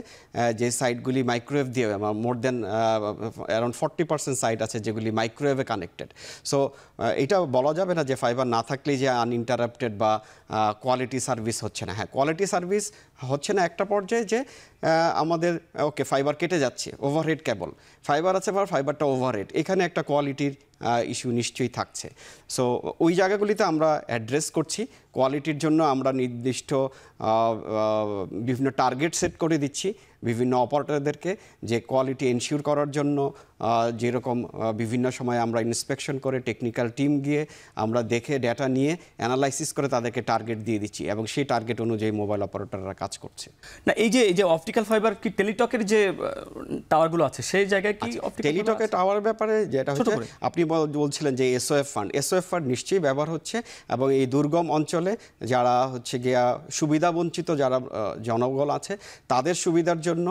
যে সাইটগুলি মাইক্রোওয়েভ দিয়ে, মোর দেন অ্যারাউন্ড 40% সাইট আছে যেগুলি মাইক্রোওয়েভে কানেক্টেড। সো এটা বলা যাবে না যে ফাইবার না থাকলেই যে আনইন্টারাপ্টেড বা কোয়ালিটি সার্ভিস হচ্ছে না। হ্যাঁ, কোয়ালিটি সার্ভিস হচ্ছে না একটা পর্যায়ে, যে আমাদের ওকে ফাইবার কেটে যাচ্ছে, ওভারহেড কেবল, ফাইবার আছে বা ফাইবারটা ওভারহেড, এখানে একটা কোয়ালিটির ইস্যু নিশ্চয়ই থাকছে। সো ওই জায়গাগুলিতে আমরা অ্যাড্রেস করছি। কোয়ালিটির জন্য আমরা নির্দিষ্ট বিভিন্ন টার্গেট সেট করে দিচ্ছি বিভিন্ন অপারেটরদেরকে, যে কোয়ালিটি এনশিওর করার জন্য যেরকম বিভিন্ন সময় আমরা ইন্সপেকশন করে টেকনিক্যাল টিম গিয়ে আমরা দেখে ডেটা নিয়ে অ্যানালাইসিস করে তাদেরকে টার্গেট দিয়ে দিচ্ছি, এবং সেই টার্গেট অনুযায়ী মোবাইল অপারেটররা কাজ করছে। না, এই যে অপটিক্যাল ফাইবার কি টেলিটকের যে টাওয়ারগুলো আছে সেই জায়গায় কি টেলিটকের টাওয়ার ব্যাপারে যেটা হচ্ছে আপনি বলছিলেন যে এসওএফ ফান্ড নিশ্চয়ই ব্যবহার হচ্ছে, এবং এই দুর্গম অঞ্চলে যারা হচ্ছে গিয়া সুবিধাবঞ্চিত যারা জনগণ আছে তাদের সুবিধার জন্য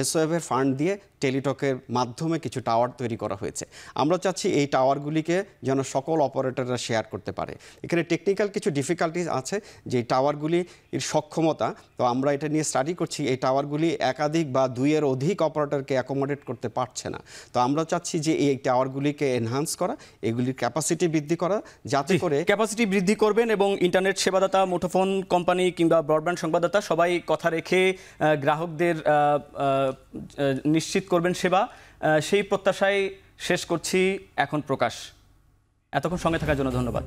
এসওএফের ফান্ড দিয়ে টেলিটকের মাধ্যমে কিছু টাওয়ার তৈরি করা হয়েছে। আমরা চাচ্ছি এই টাওয়ারগুলিকে যেন সকল অপারেটররা শেয়ার করতে পারে। এখানে টেকনিক্যাল কিছু ডিফিকাল্টিস আছে যে টাওয়ারগুলির সক্ষমতা, তো আমরা এটা নিয়ে স্টাডি করছি। এই টাওয়ারগুলি একাধিক বা 2-এর অধিক অপারেটরকে অ্যাকোমোডেট করতে পারছে না। তো আমরা চাচ্ছি যে এই টাওয়ারগুলিকে এনহান্স করা, এগুলির ক্যাপাসিটি বৃদ্ধি করা, যাতে করে ক্যাপাসিটি বৃদ্ধি করবেন, এবং ইন্টারনেট সেবাদাতা, মুঠোফোন কোম্পানি কিংবা ব্রডব্যান্ড সংবাদদাতা সবাই কথা রেখে গ্রাহকদের নিশ্চিত করবেন সেবা, সেই প্রত্যাশায় শেষ করছি এখন প্রকাশ। এতক্ষণ সঙ্গে থাকার জন্য ধন্যবাদ।